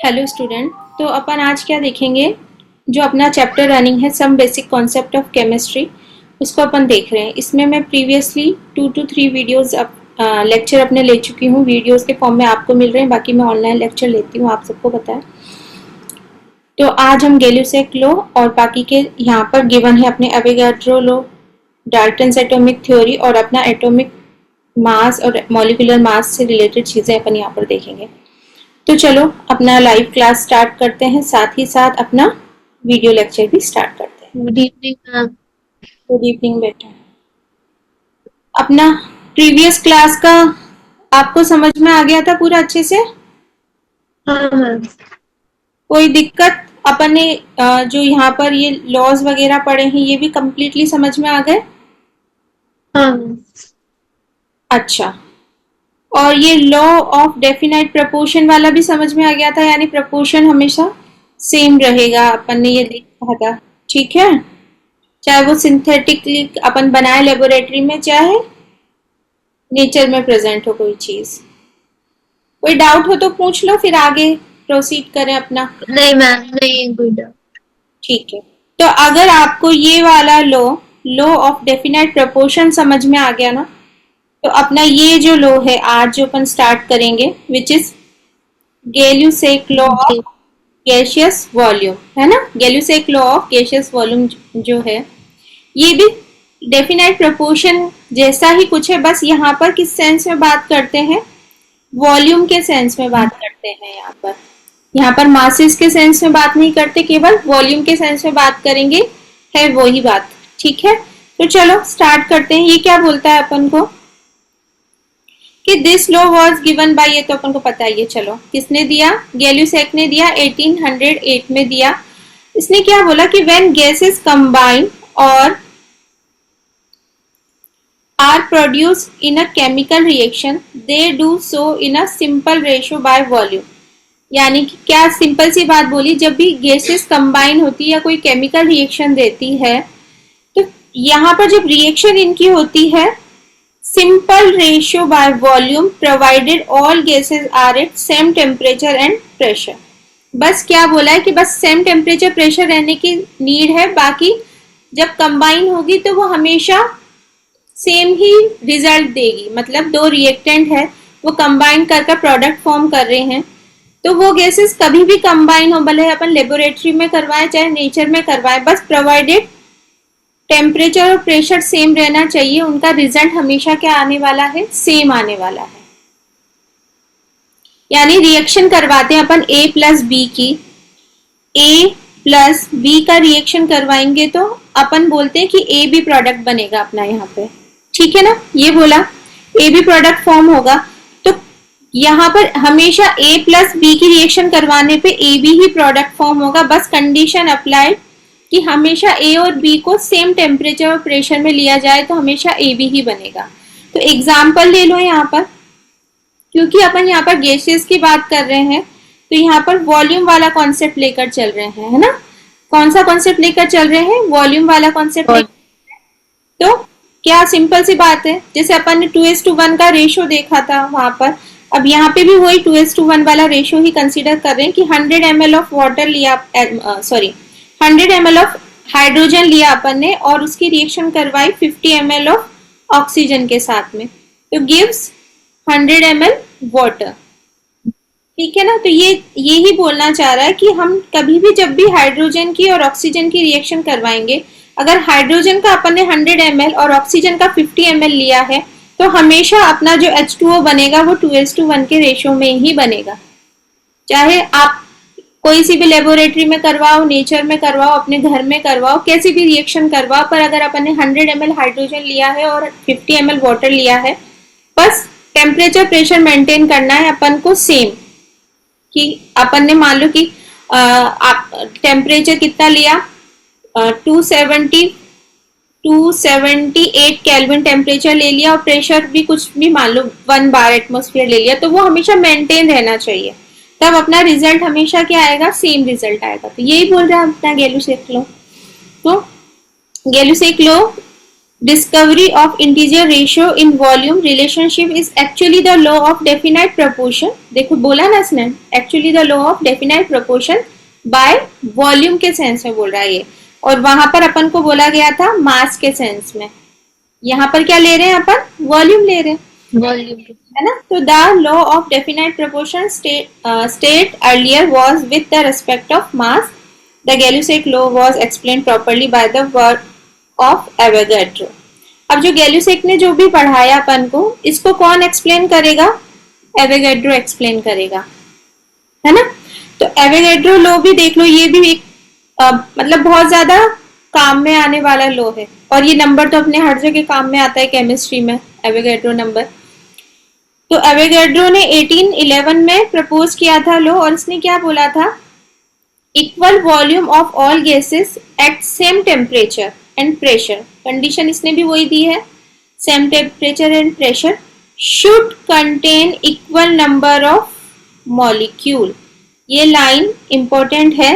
Hello student. तो अपन आज क्या देखेंगे, जो अपना चैप्टर रनिंग है some basic concept of chemistry, उसको अपन देख रहे हैं। इसमें मैं प्रीवियसली 2 to 3 वीडियोस लेक्चर अपने ले चुकी हूँ, वीडियोस के फॉर्म में आपको मिल रहे हैं। बाकी मैं ऑनलाइन लेक्चर लेती हूँ, आप सबको पता है। तो आज हम गैल्यूसेक लॉ और बाकी के यहाँ पर गिवन है अपने Avogadro law, Dalton's atomic theory और अपना एटॉमिक मास और मॉलिक्यूलर मास से रिलेटेड चीज़ें अपन यहाँ पर देखेंगे। तो चलो अपना लाइव क्लास स्टार्ट करते हैं, साथ ही साथ अपना वीडियो लेक्चर भी स्टार्ट करते हैं। Good evening ma'am. Good evening बेटा। अपना प्रीवियस क्लास का आपको समझ में आ गया था पूरा अच्छे से? हाँ मैम। कोई दिक्कत? अपन ने जो यहाँ पर ये लॉज वगैरह पढ़े हैं ये भी कंप्लीटली समझ में आ गए? हाँ मैम। अच्छा। और ये लॉ ऑफ डेफिनाइट प्रपोर्शन वाला भी समझ में आ गया था, यानी प्रपोर्शन हमेशा सेम रहेगा, अपन ने ये देखा था। ठीक है, चाहे वो सिंथेटिकली अपन बनाए लेबोरेटरी में, चाहे नेचर में प्रेजेंट हो कोई चीज। कोई डाउट हो तो पूछ लो, फिर आगे प्रोसीड करें अपना। नहीं मैम, नहीं कोई डाउट। ठीक है। तो अगर आपको ये वाला law, law of definite proportion समझ में आ गया ना, तो अपना ये जो लॉ है आज जो अपन स्टार्ट करेंगे, which is Gay Lussac law of जी। गैसियस वॉल्यूम, है ना। Gay Lussac law of gaseous volume जो है, ये भी डेफिनाइट प्रोपोर्शन जैसा ही कुछ है, बस यहाँ पर किस सेंस में बात करते हैं, वॉल्यूम के सेंस में बात करते हैं। यहाँ पर मासेस के सेंस में बात नहीं करते, केवल वॉल्यूम के सेंस में बात करेंगे, है वही बात। ठीक है, तो चलो स्टार्ट करते हैं। ये क्या बोलता है अपन को कि this law was given by, ये तो अपन को पता ही है। चलो, किसने दिया? गैल्यूसेक ने दिया, 1808 में दिया। इसने क्या बोला कि व्हेन गैसेस कंबाइन और are produced in a chemical reaction, they do so in a simple ratio by volume। यानी कि क्या सिंपल सी बात बोली, जब भी गैसेस कंबाइन होती है या कोई केमिकल रिएक्शन देती है, तो यहाँ पर जब रिएक्शन इनकी होती है, simple ratio by volume provided all gases are at same temperature and pressure. बस क्या बोला है कि बस सेम टेम्परेचर प्रेशर रहने की नीड है, बाकी जब कंबाइन होगी तो वो हमेशा सेम ही रिजल्ट देगी। मतलब दो रिएक्टेंट है, वो कंबाइन कर प्रोडक्ट फॉर्म कर रहे हैं, तो वो गैसेस कभी भी कंबाइन हो, भले अपन लेबोरेटरी में करवाए चाहे नेचर में करवाए, बस प्रोवाइडेड टेम्परेचर और प्रेशर सेम रहना चाहिए, उनका रिजल्ट हमेशा क्या आने वाला है, सेम आने वाला है। यानी रिएक्शन करवाते हैं अपन ए प्लस बी की, ए प्लस बी का रिएक्शन करवाएंगे तो अपन बोलते हैं कि ए बी प्रोडक्ट बनेगा अपना यहाँ पे। ठीक है ना, ये बोला ए बी प्रोडक्ट फॉर्म होगा, तो यहाँ पर हमेशा ए प्लस बी की रिएक्शन करवाने पे ए बी ही प्रोडक्ट फॉर्म होगा। बस कंडीशन अप्लाइड कि हमेशा ए और बी को सेम टेम्परेचर और प्रेशर में लिया जाए तो हमेशा ए बी ही बनेगा। तो एग्जाम्पल ले लो यहाँ पर, क्योंकि अपन यहाँ पर गैसेस की बात कर रहे हैं, तो यहाँ पर वॉल्यूम वाला कॉन्सेप्ट लेकर चल रहे हैं, है ना। कौन सा कॉन्सेप्ट लेकर चल रहे हैं? वॉल्यूम वाला कॉन्सेप्ट और लेकर। तो क्या सिंपल सी बात है, जैसे अपन ने 2:1 का रेशो देखा था वहां पर, अब यहाँ पे भी वही 2:1 वाला रेशो ही कंसीडर कर रहे हैं कि 100 ml ऑफ वाटर लिया, सॉरी 100 ml ऑफ हाइड्रोजन लिया अपन ने और उसकी रिएक्शन करवाई 50 ml ऑफ ऑक्सीजन के साथ में, तो गिव्स 100 ml वाटर। ठीक है ना, तो ये ही बोलना चाह रहा है कि हम कभी भी जब भी हाइड्रोजन की और ऑक्सीजन की रिएक्शन करवाएंगे, अगर हाइड्रोजन का अपन ने 100 ml और ऑक्सीजन का 50 ml लिया है, तो हमेशा अपना जो H2O बनेगा वो 2:1 के रेशो में ही बनेगा। चाहे आप कोई सी भी लेबोरेटरी में करवाओ, नेचर में करवाओ, अपने घर में करवाओ, कैसी भी रिएक्शन करवाओ, पर अगर अपन ने 100 ml हाइड्रोजन लिया है और 50 ml वाटर लिया है, बस टेम्परेचर प्रेशर मेंटेन करना है अपन को सेम। कि अपन ने मान लो कि आप टेम्परेचर कितना लिया, 278 केल्विन टेम्परेचर ले लिया और प्रेशर भी कुछ भी मान लो 1 बार एटमॉस्फेयर ले लिया, तो वो हमेशा मेंटेन रहना चाहिए, तब अपना रिजल्ट हमेशा क्या आएगा, सेम रिजल्ट आएगा। तो यही बोल रहा है अपना गैल्यूसेक लॉ। तो गैल्यूसेक law discovery of integer ratio in volume relationship is actually the law of definite proportion. देखो बोला ना इसने actually the law of definite proportion by volume के सेंस में बोल रहा है ये, और वहां पर अपन को बोला गया था मास के सेंस में. यहाँ पर क्या ले रहे हैं अपन? वॉल्यूम ले रहे हैं, वॉल्यूम है ना. तो the law of definite proportion state earlier was with the respect of mass. The Gay Lussac law was explained properly by the work of Avogadro. अब जो गैल्यूसेक ने जो भी पढ़ाया अपन को, इसको कौन एक्सप्लेन करेगा? एवोगाड्रो एक्सप्लेन करेगा, है ना. तो एवोगाड्रो लॉ भी देख लो, ये भी एक मतलब बहुत ज्यादा काम में आने वाला लॉ है, और ये नंबर तो अपने हर जगह काम में आता है केमिस्ट्री में, एवोगाड्रो नंबर. तो एवोगाड्रो ने 1811 में प्रपोज किया था लॉ, और इसने क्या बोला था? Equal volume of all gases at same temperature and pressure. Condition इसने भी वही दी है, same temperature and pressure, should contain equal number of molecule. ये लाइन इंपॉर्टेंट है,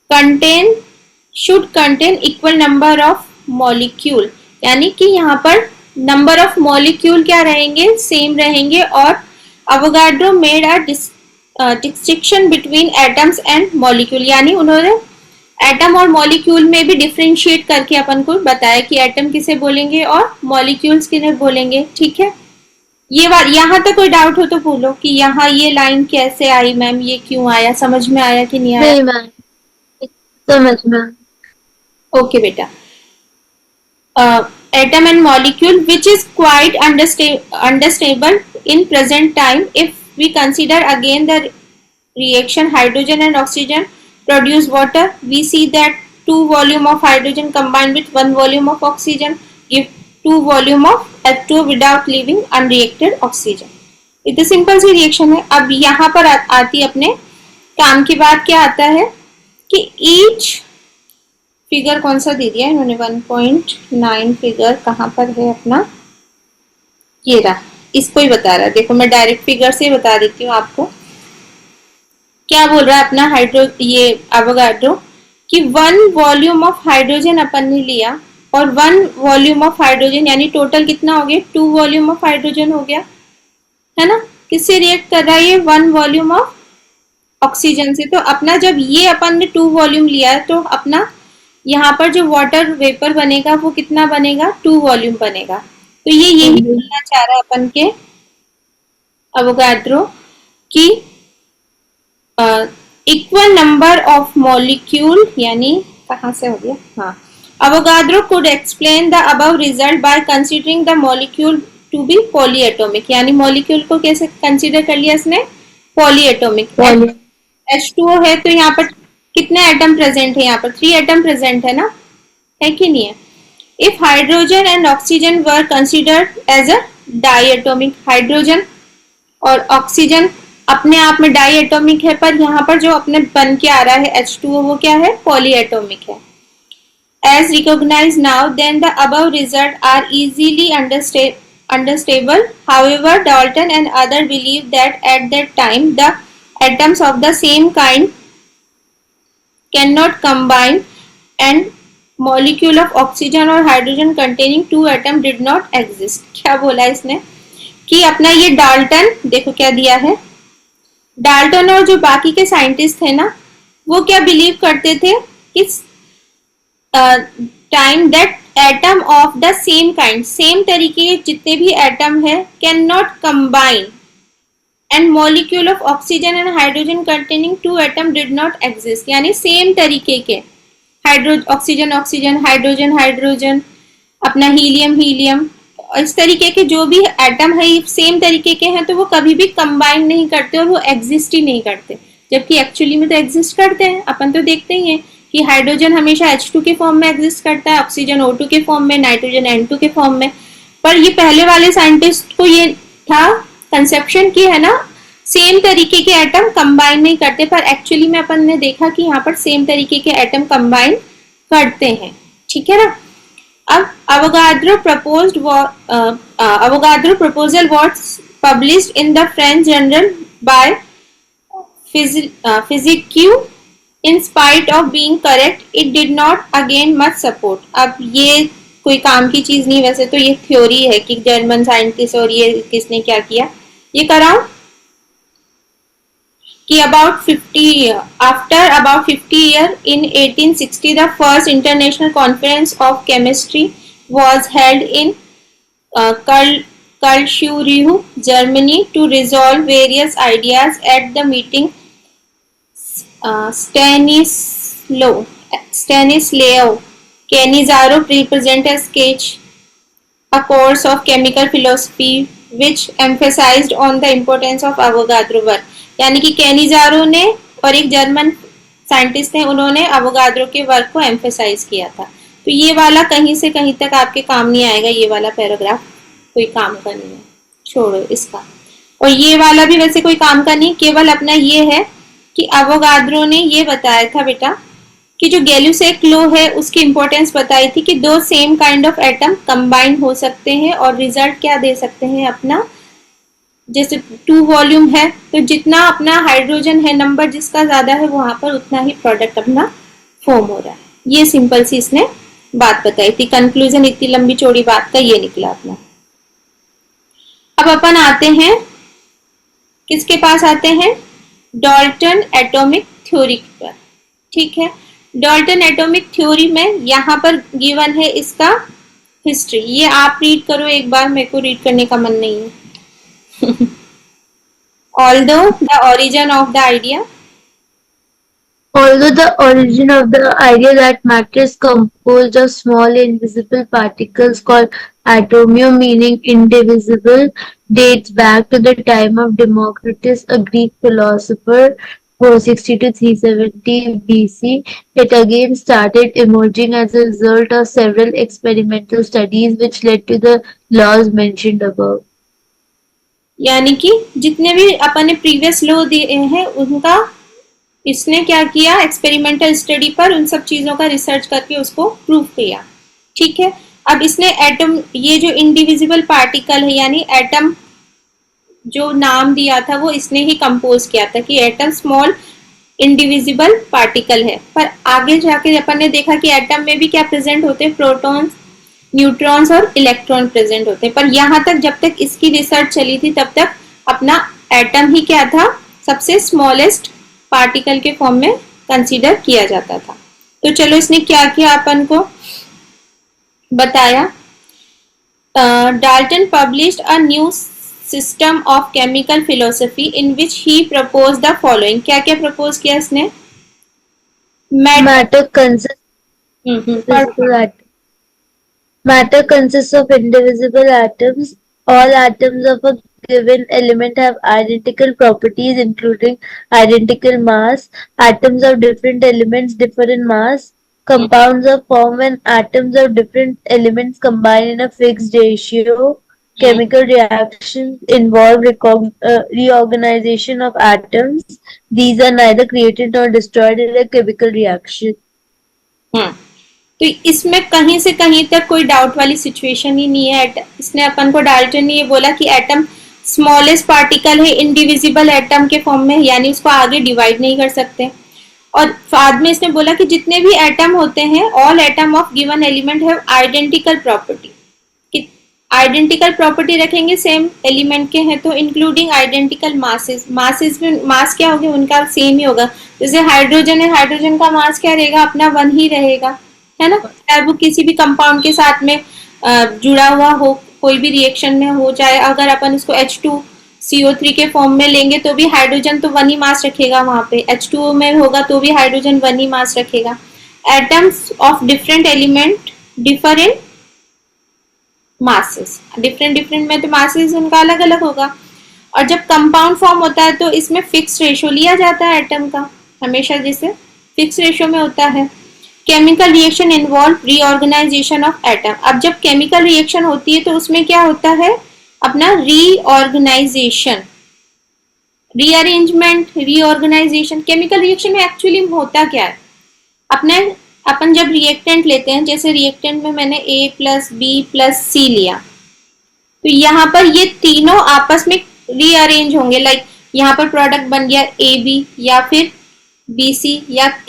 contain should contain equal number of molecule, यानी कि यहाँ पर नंबर ऑफ मॉलिक्यूल क्या रहेंगे? सेम रहेंगे. और Avogadro made a distinction between atoms and molecule, यानी उन्होंने एटम और मॉलिक्यूल में भी डिफरेंशिएट करके अपन को बताया कि एटम किसे बोलेंगे और मॉलिक्यूल्स किन्हें बोलेंगे. ठीक है, ये बात यहाँ तक कोई डाउट हो तो बोलो कि यहाँ ये लाइन कैसे आई मैम, ये क्यों आया, समझ में आया कि नहीं आया? नहीं मैम, समझ में. ओके बेटा. Atom and molecule which is quite understandable in present time if we consider again the reaction hydrogen and oxygen produce water. We see that 2 volume of hydrogen combined with 1 volume of oxygen give 2 volume of H2O without leaving unreacted oxygen. ये तो simple सी reaction है. अब यहाँ पर आती अपने काम की बात. क्या आता है कि each फिगर कौन सा दे दिया इन्होंने? 1.9 फिगर कहाँ पर है अपना? ये रहा, इसको ही बता रहा है. देखो मैं डायरेक्ट फिगर से बता देती हूँ आपको. क्या बोल रहा है अपना ये एवोगाड्रो कि 1 वॉल्यूम ऑफ हाइड्रोजन अपन ने लिया, और 1 वॉल्यूम ऑफ हाइड्रोजन यानी टोटल कितना हो गया? 2 वॉल्यूम ऑफ हाइड्रोजन हो गया, है ना. किससे रिएक्ट कर रहा है ये? 1 वॉल्यूम ऑफ ऑक्सीजन से. तो अपना जब ये अपन ने 2 वॉल्यूम लिया है, तो अपना यहाँ पर जो वाटर वेपर बनेगा वो कितना बनेगा? 2 वॉल्यूम बनेगा. तो ये यही बोलना चाह रहा है अपन के अवोगाड्रो कि इक्वल नंबर ऑफ मॉलिक्यूल, यानी कहाँ से हो गया? हाँ, Avogadro could explain the above result by considering the molecule to be polyatomic, यानी मॉलिक्यूल को कैसे कंसीडर कर लिया इसने? पॉलीएटॉमिक. H2O है तो यहाँ पर कितने एटम प्रेजेंट है? यहाँ पर 3 एटम प्रेजेंट है ना, है कि नहीं है? If hydrogen and oxygen were considered as a diatomic, hydrogen और ऑक्सीजन अपने आप में डाइएटॉमिक है, पर यहाँ पर जो अपने बन के आ रहा है H2O वो क्या है? पॉलीएटॉमिक है. As recognised now then the above result are easily understandable. However, Dalton and others believe that at that time the atoms of the same kind cannot combine, and molecule of oxygen or hydrogen containing 2 atom did not exist. क्या बोला इसने कि अपना ये Dalton, देखो क्या दिया है, डाल्टन और जो बाकी के साइंटिस्ट थे ना, वो क्या बिलीव करते थे कि time that atom of the same kind, same तरीके के जितने भी एटम है, can not combine, and molecule of oxygen and hydrogen containing 2 atom did not exist. यानी सेम तरीके के ऑक्सीजन ऑक्सीजन, हाइड्रोजन हाइड्रोजन, अपना हीलियम हीलियम, इस तरीके के जो भी एटम है सेम तरीके के हैं, तो वो कभी भी कंबाइन नहीं करते और वो एग्जिस्ट ही नहीं करते. जबकि एक्चुअली में तो एग्जिस्ट करते हैं. अपन तो देखते ही हैं कि हाइड्रोजन हमेशा H2 के फॉर्म में एग्जिस्ट करता है, ऑक्सीजन O2 के फॉर्म में, नाइट्रोजन N2 के फॉर्म में. पर ये पहले वाले साइंटिस्ट को ये था कंसेप्शन की, है ना, सेम तरीके के एटम कंबाइन नहीं करते, पर एक्चुअली में अपन ने देखा कि यहाँ पर सेम तरीके के एटम कंबाइन करते हैं. ठीक है ना. अब Avogadro proposal was published in the French journal by Physique. In spite of being correct, it did not again much support. अब ये कोई काम की चीज नहीं, वैसे तो ये थ्योरी है कि जर्मन साइंटिस्ट और ये किसने क्या किया, ये कराऊं कि after about 50 years in 1860 the first international conference of chemistry was held in Karlsruhe, Germany to resolve various ideas. At the meeting Stanislaw Cannizzaro represented a sketch a course of chemical philosophy which emphasized on the importance of Avogadro work. यानी कि Cannizzaro ने और एक German scientist ने, उन्होंने Avogadro के work को emphasise किया था। तो ये वाला कहीं से कहीं तक आपके काम नहीं आएगा, ये वाला पैराग्राफ कोई काम का नहीं है, छोड़ो इसका। और ये वाला भी वैसे कोई काम का नहीं, केवल अपना ये है कि अवोगाद्रो ने ये बताया था बेटा कि जो गैल्यूसेक लॉ है उसकी इंपॉर्टेंस बताई थी कि दो same kind of atom combine हो सकते हैं और रिजल्ट क्या दे सकते हैं अपना, जैसे 2 वॉल्यूम है तो जितना अपना हाइड्रोजन है नंबर जिसका ज्यादा है वहां पर उतना ही प्रोडक्ट अपना फॉर्म हो रहा है। ये सिंपल सी इसने बात बताई थी, कंक्लूजन इतनी लंबी चौड़ी बात का ये निकला अपना। अब अपन आते हैं किसके पास आते हैं, डाल्टन एटॉमिक थ्योरी पर। ठीक है, डाल्टन एटॉमिक थ्योरी में यहाँ पर गिवन है इसका हिस्ट्री, ये आप रीड करो एक बार, मेरे को रीड करने का मन नहीं है। Although the origin of the idea Although the origin of the idea that matter is composed of small invisible particles called atomium, meaning indivisible, dates back to the time of Democritus, a Greek philosopher, 460 to 370 BC, it again started emerging as a result of several experimental studies which led to the laws mentioned above. यानी कि जितने भी अपन ने previous law दिए हैं उनका इसने क्या किया, एक्सपेरिमेंटल स्टडी पर उन सब चीजों का रिसर्च करके उसको प्रूव किया। ठीक है, अब इसने एटम, ये जो इंडिविजिबल पार्टिकल है यानी एटम जो नाम दिया था वो इसने ही कंपोज किया था कि एटम स्मॉल इंडिविजिबल पार्टिकल है। पर आगे जाके अपन ने देखा कि एटम में भी क्या प्रेजेंट होते हैं, प्रोटॉन्स, न्यूट्रॉन्स और इलेक्ट्रॉन प्रेजेंट होते हैं। पर यहाँ तक जब तक इसकी रिसर्च चली थी तब तक अपना एटम ही क्या था, सबसे स्मॉलेस्ट पार्टिकल के फॉर्म में कंसीडर किया जाता था। तो चलो इसने क्या किया अपन को बताया। Dalton published a new system of chemical philosophy in which he propose the following. क्या क्या प्रपोज किया इसने, Matter consists Matter consists of indivisible atoms. All atoms of a given element have identical properties, including identical mass. Atoms of different elements differ in mass. Compounds are formed when atoms of different elements combine in a fixed ratio. Chemical reactions involve reorganization of atoms. These are neither created nor destroyed in a chemical reaction. तो इसमें कहीं से कहीं तक कोई doubt वाली situation ही नहीं है। इसने अपन को डाल्टन ने ये बोला कि एटम स्मॉलेस्ट पार्टिकल है इंडिविजिबल एटम के फॉर्म में, यानी उसको आगे डिवाइड नहीं कर सकते। और बाद में इसने बोला कि जितने भी एटम होते हैं, all atom of given element have identical property. Identical property रखेंगे सेम एलिमेंट के हैं तो इंक्लूडिंग आइडेंटिकल मासेस। मासेस में मास क्या होगा, उनका सेम ही होगा। जैसे हाइड्रोजन है, हाइड्रोजन का मास क्या रहेगा, अपना 1 ही रहेगा, है ना। चाहे वो किसी भी कंपाउंड के साथ में जुड़ा हुआ हो, कोई भी रिएक्शन में हो जाए, अगर अपन इसको H2CO3 के फॉर्म में लेंगे तो भी हाइड्रोजन तो 1 ही मास रखेगा वहां पे। H2O में होगा तो भी हाइड्रोजन 1 ही मास रखेगा। Atoms of different element differ in masses, different में तो मासेस उनका अलग अलग होगा। और जब कंपाउंड फॉर्म होता है तो इसमें फिक्स रेशो लिया जाता है एटम का, हमेशा जैसे फिक्स रेशो में होता है। Chemical reaction involve reorganisation of atom. अब जब केमिकल रिएक्शन होती है तो उसमें क्या होता है, अपना reorganisation, rearrangement, reorganisation. Chemical reaction में एक्चुअली होता क्या है, अपन जब रिएक्टेंट लेते हैं, जैसे रिएक्टेंट में मैंने A+B+C लिया, तो यहाँ पर ये तीनों आपस में रीअरेंज होंगे। लाइक यहाँ पर प्रोडक्ट बन गया AB या फिर BC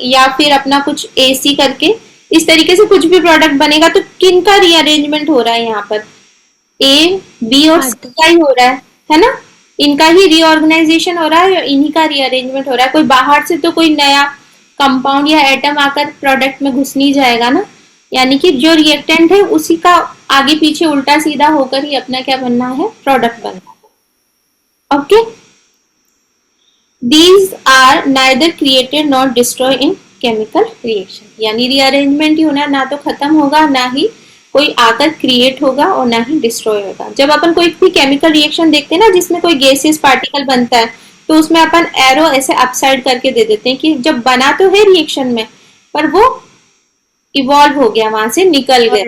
या फिर अपना कुछ AC करके इस तरीके से कुछ भी प्रोडक्ट बनेगा तो किन का रीअरेंजमेंट हो रहा है यहाँ पर, ए बी और सी का ही हो रहा है ना, इनका ही रीऑर्गेनाइजेशन हो रहा है और इन्हीं का रीअरेंजमेंट हो रहा है। कोई बाहर से तो कोई नया कंपाउंड या एटम आकर प्रोडक्ट में घुस नहीं जाएगा ना, यानी कि जो रिएक्टेंट है उसी का आगे पीछे उल्टा सीधा होकर ही अपना क्या बनना है, प्रोडक्ट बनना है। Okay, these are neither created not destroy in chemical reaction, यानी रीअरेंजमेंट ही होना, ना तो खत्म होगा ना ही कोई आकर क्रिएट होगा और ना ही डिस्ट्रॉय होगा। जब अपन कोई भी केमिकल रिएक्शन देखते हैं ना जिसमें कोई गैसियस पार्टिकल बनता है तो उसमें अपन एरो ऐसे अपसाइड करके दे देते हैं कि जब बना तो है रिएक्शन में पर वो इवॉल्व हो गया, वहां से निकल गया,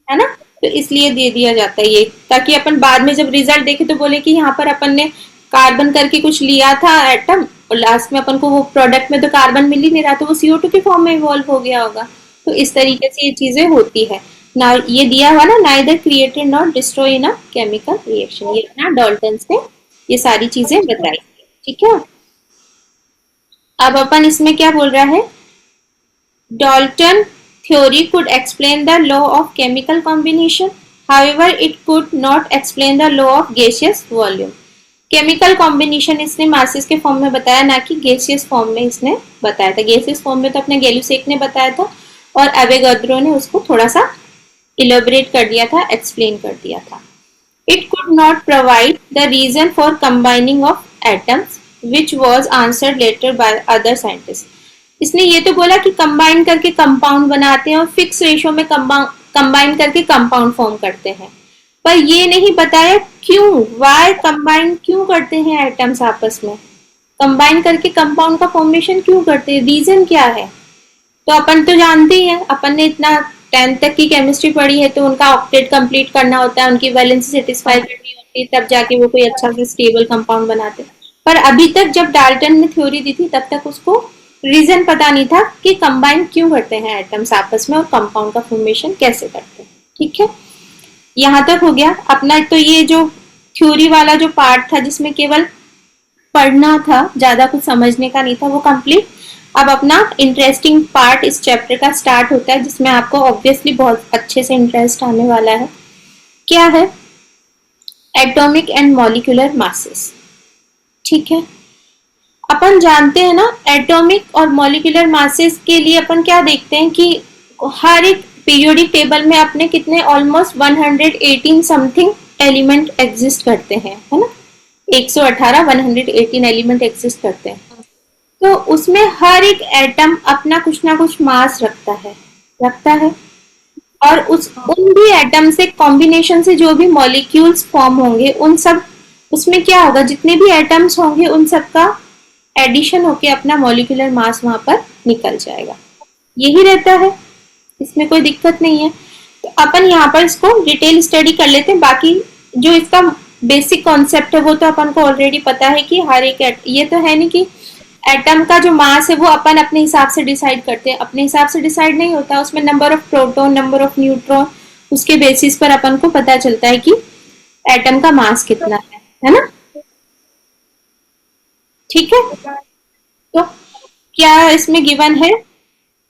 है ना, तो इसलिए दे दिया जाता है ये, ताकि अपन बाद में जब रिजल्ट देखे तो बोले कि यहाँ पर अपन ने कार्बन करके कुछ लिया था एटम और लास्ट में अपन को वो प्रोडक्ट में तो कार्बन मिल ही नहीं रहा, तो वो CO2 के फॉर्म में इवॉल्व हो गया होगा। तो इस तरीके से ये चीजें होती है ना, ये दिया हुआ ना, neither created not destroy in a chemical reaction, ये अपना डाल्टन से ये सारी चीजें बताई। ठीक है, अब अपन इसमें क्या बोल रहा है, Dalton theory could explain the law of chemical combination. However, it could not explain the law of gaseous volume. Chemical combination इसने मासेस के फॉर्म में बताया, ना कि गैसियस फॉर्म में इसने बताया था। गैसियस फॉर्म में तो अपने गैल्यूसेक ने बताया था और एवोगाड्रो ने उसको थोड़ा सा इलेबोरेट कर दिया था, एक्सप्लेन कर दिया था। It could not provide the reason for combining of atoms, which was answered later by other scientists. इसने ये तो बोला कि कंबाइन करके कंपाउंड बनाते हैं और फिक्स रेशो में कंबाइन करके कंपाउंड फॉर्म करते हैं, पर ये नहीं बताया क्यों, वाई कंबाइन क्यों करते हैं एटम्स आपस में, कंबाइन करके कंपाउंड का फॉर्मेशन क्यों करते हैं, रीजन क्या है। तो अपन तो जानते ही हैं, अपन ने इतना 10th तक की केमिस्ट्री पढ़ी है, तो उनका ऑक्टेट कंप्लीट करना होता है, उनकी वैलेंसी सेटिस्फाई करनी होती है, तब जाके वो कोई अच्छा सा स्टेबल कंपाउंड बनाते। पर अभी तक जब डाल्टन ने थ्योरी दी थी तब तक उसको रीजन पता नहीं था कि कंबाइन क्यों करते हैं एटम्स आपस में और कंपाउंड का फॉर्मेशन कैसे करते हैं। ठीक है, यहाँ तक हो गया अपना। तो ये जो थ्योरी वाला जो पार्ट था जिसमें केवल पढ़ना था, ज्यादा कुछ समझने का नहीं था, वो कंप्लीट। अब अपना इंटरेस्टिंग पार्ट इस चैप्टर का स्टार्ट होता है, जिसमें आपको ऑब्वियसली बहुत अच्छे से इंटरेस्ट आने वाला है। क्या है, एटॉमिक एंड मॉलिक्यूलर मासेस। ठीक है, अपन जानते हैं ना एटॉमिक और मॉलिक्यूलर मासेस के लिए अपन क्या देखते हैं कि हर एक पीरियोडिक टेबल में अपने कितने ऑलमोस्ट 118 समथिंग एलिमेंट एग्जिस्ट करते हैं, है ना, 118 118 एलिमेंट एग्जिस्ट करते हैं। तो उसमें हर एक एटम अपना कुछ ना कुछ मास रखता है और उन भी एटम से कॉम्बिनेशन से जो भी मॉलिक्यूल्स फॉर्म होंगे उन सब उसमें क्या होगा, जितने भी एटम्स होंगे उन सब का एडिशन होके अपना मॉलिक्यूलर मास वहां पर निकल जाएगा। यही रहता है, इसमें कोई दिक्कत नहीं है। तो अपन यहाँ पर इसको डिटेल स्टडी कर लेते हैं। बाकी जो इसका बेसिक कॉन्सेप्ट है वो तो अपन को ऑलरेडी पता है कि हर एक ये तो है नहीं कि एटम का जो मास है वो अपन अपने हिसाब से डिसाइड करते हैं, अपने हिसाब से डिसाइड नहीं होता, उसमें number of proton number of neutron उसके बेसिस पर अपन को पता चलता है कि एटम का मास कितना है ना। ठीक है, तो क्या इसमें गिवन है,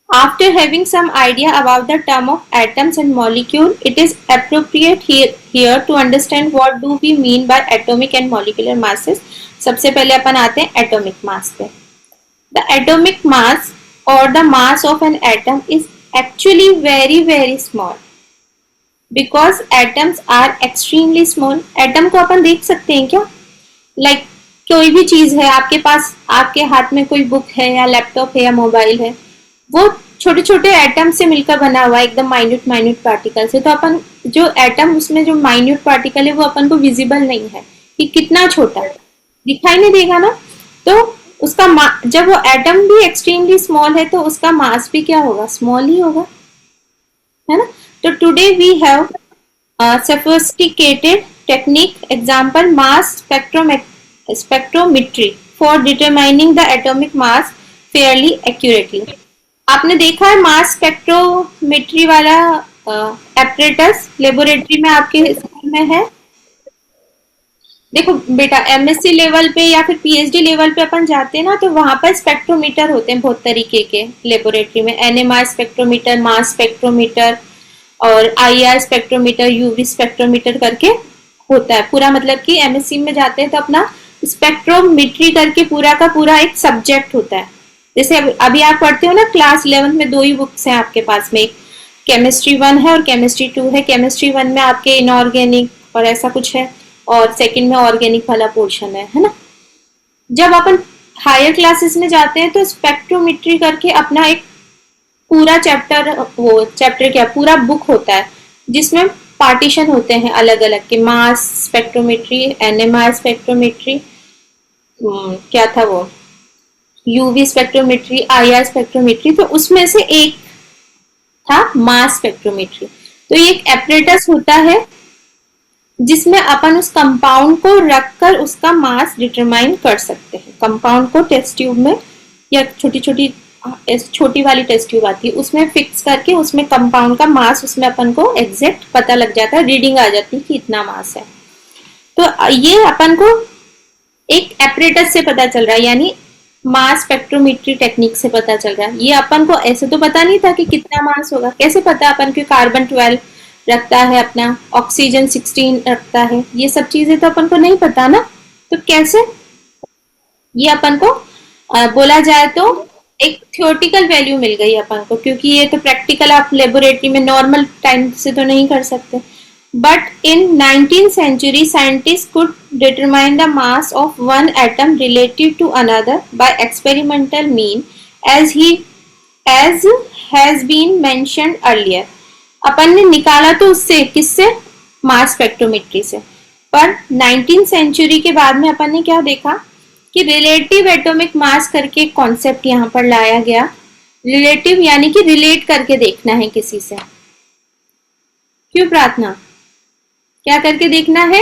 after having some idea about the term of atoms and molecule, it is appropriate here to understand what do we mean by atomic and molecular masses. सबसे पहले अपन आते हैं atomic mass पे। The atomic mass or the mass of an atom is actually very very small because atoms are extremely small. atom को अपन देख सकते हैं क्या, like कोई भी चीज है आपके पास, आपके हाथ में कोई बुक है या लैपटॉप है या मोबाइल है, वो छोटे छोटे एटम से मिलकर बना हुआ है, एकदम माइन्यूट पार्टिकल से। तो अपन जो एटम उसमें जो माइन्यूट पार्टिकल है वो अपन को विजिबल नहीं है कि कितना छोटा है, दिखाई नहीं देगा ना। तो उसका जब वो एटम भी एक्सट्रीमली स्मॉल है तो उसका मास भी क्या होगा, स्मॉल ही होगा, है ना। तो today we have sophisticated technique, example mass spectrometry for determining the atomic mass fairly accurately. आपने देखा है मास स्पेक्ट्रोमेट्री वाला एपरेटस लेबोरेटरी में आपके स्कूल में है, देखो बेटा, एमएससी लेवल पे या फिर पीएचडी लेवल पे अपन जाते हैं ना, तो वहां पर स्पेक्ट्रोमीटर होते हैं बहुत तरीके के लेबोरेटरी में, एनएमआर स्पेक्ट्रोमीटर, मास स्पेक्ट्रोमीटर और आईआर स्पेक्ट्रोमीटर, यूवी स्पेक्ट्रोमीटर करके होता है पूरा। मतलब कि एमएससी में जाते हैं तो अपना स्पेक्ट्रोमेट्री करके पूरा का पूरा एक सब्जेक्ट होता है। जैसे अभी आप पढ़ते हो ना क्लास 11 में, दो ही बुक्स हैं आपके पास में, एक केमिस्ट्री 1 है और केमिस्ट्री 2 है। केमिस्ट्री 1 में आपके इनऑर्गेनिक और ऐसा कुछ है, और सेकंड में ऑर्गेनिक वाला पोर्शन है ना। जब अपन हायर क्लासेस में जाते हैं तो स्पेक्ट्रोमेट्री करके अपना एक पूरा चैप्टर, वो चैप्टर क्या, पूरा बुक होता है जिसमें पार्टीशन होते हैं अलग अलग के, मास स्पेक्ट्रोमेट्री, एनएमआर स्पेक्ट्रोमेट्री, क्या था वो, यूवी स्पेक्ट्रोमेट्री, आईआर स्पेक्ट्रोमेट्री। तो उसमें से एक था मास स्पेक्ट्रोमेट्री। तो ये एक एपरेटस होता है जिसमें अपन उस कंपाउंड को रखकर उसका मास डिटरमाइन कर सकते हैं। कंपाउंड को टेस्ट ट्यूब में, या छोटी वाली टेस्ट ट्यूब आती है उसमें फिक्स करके उसमें कंपाउंड का मास, उसमें अपन को एग्जैक्ट पता लग जाता है, रीडिंग आ जाती है कि इतना मास है। तो ये अपन को एक एपरेटस से पता चल रहा है, यानी मास स्पेक्ट्रोमेट्री टेक्निक से पता चल रहा है। ये अपन को ऐसे तो पता नहीं था कि कितना मास होगा, कैसे पता अपन को कार्बन 12 रखता है अपना, ऑक्सीजन 16 रखता है, ये सब चीजें तो अपन को नहीं पता ना। तो कैसे ये अपन को बोला जाए तो एक थियोरटिकल वैल्यू मिल गई अपन को, क्योंकि ये तो प्रैक्टिकल आप लेबोरेटरी में नॉर्मल टाइम से तो नहीं कर सकते। But in 19th century, scientists could determine the mass of one atom relative to another by experimental mean, as has been mentioned earlier. अपन ने निकाला तो उससे, किससे, मास स्पेक्ट्रोमेट्री से। पर 19th सेंचुरी के बाद में अपन ने क्या देखा कि रिलेटिव एटॉमिक मास करके एक कॉन्सेप्ट यहाँ पर लाया गया। रिलेटिव यानी कि रिलेट करके देखना है किसी से। क्यों प्रार्थना, क्या करके देखना है,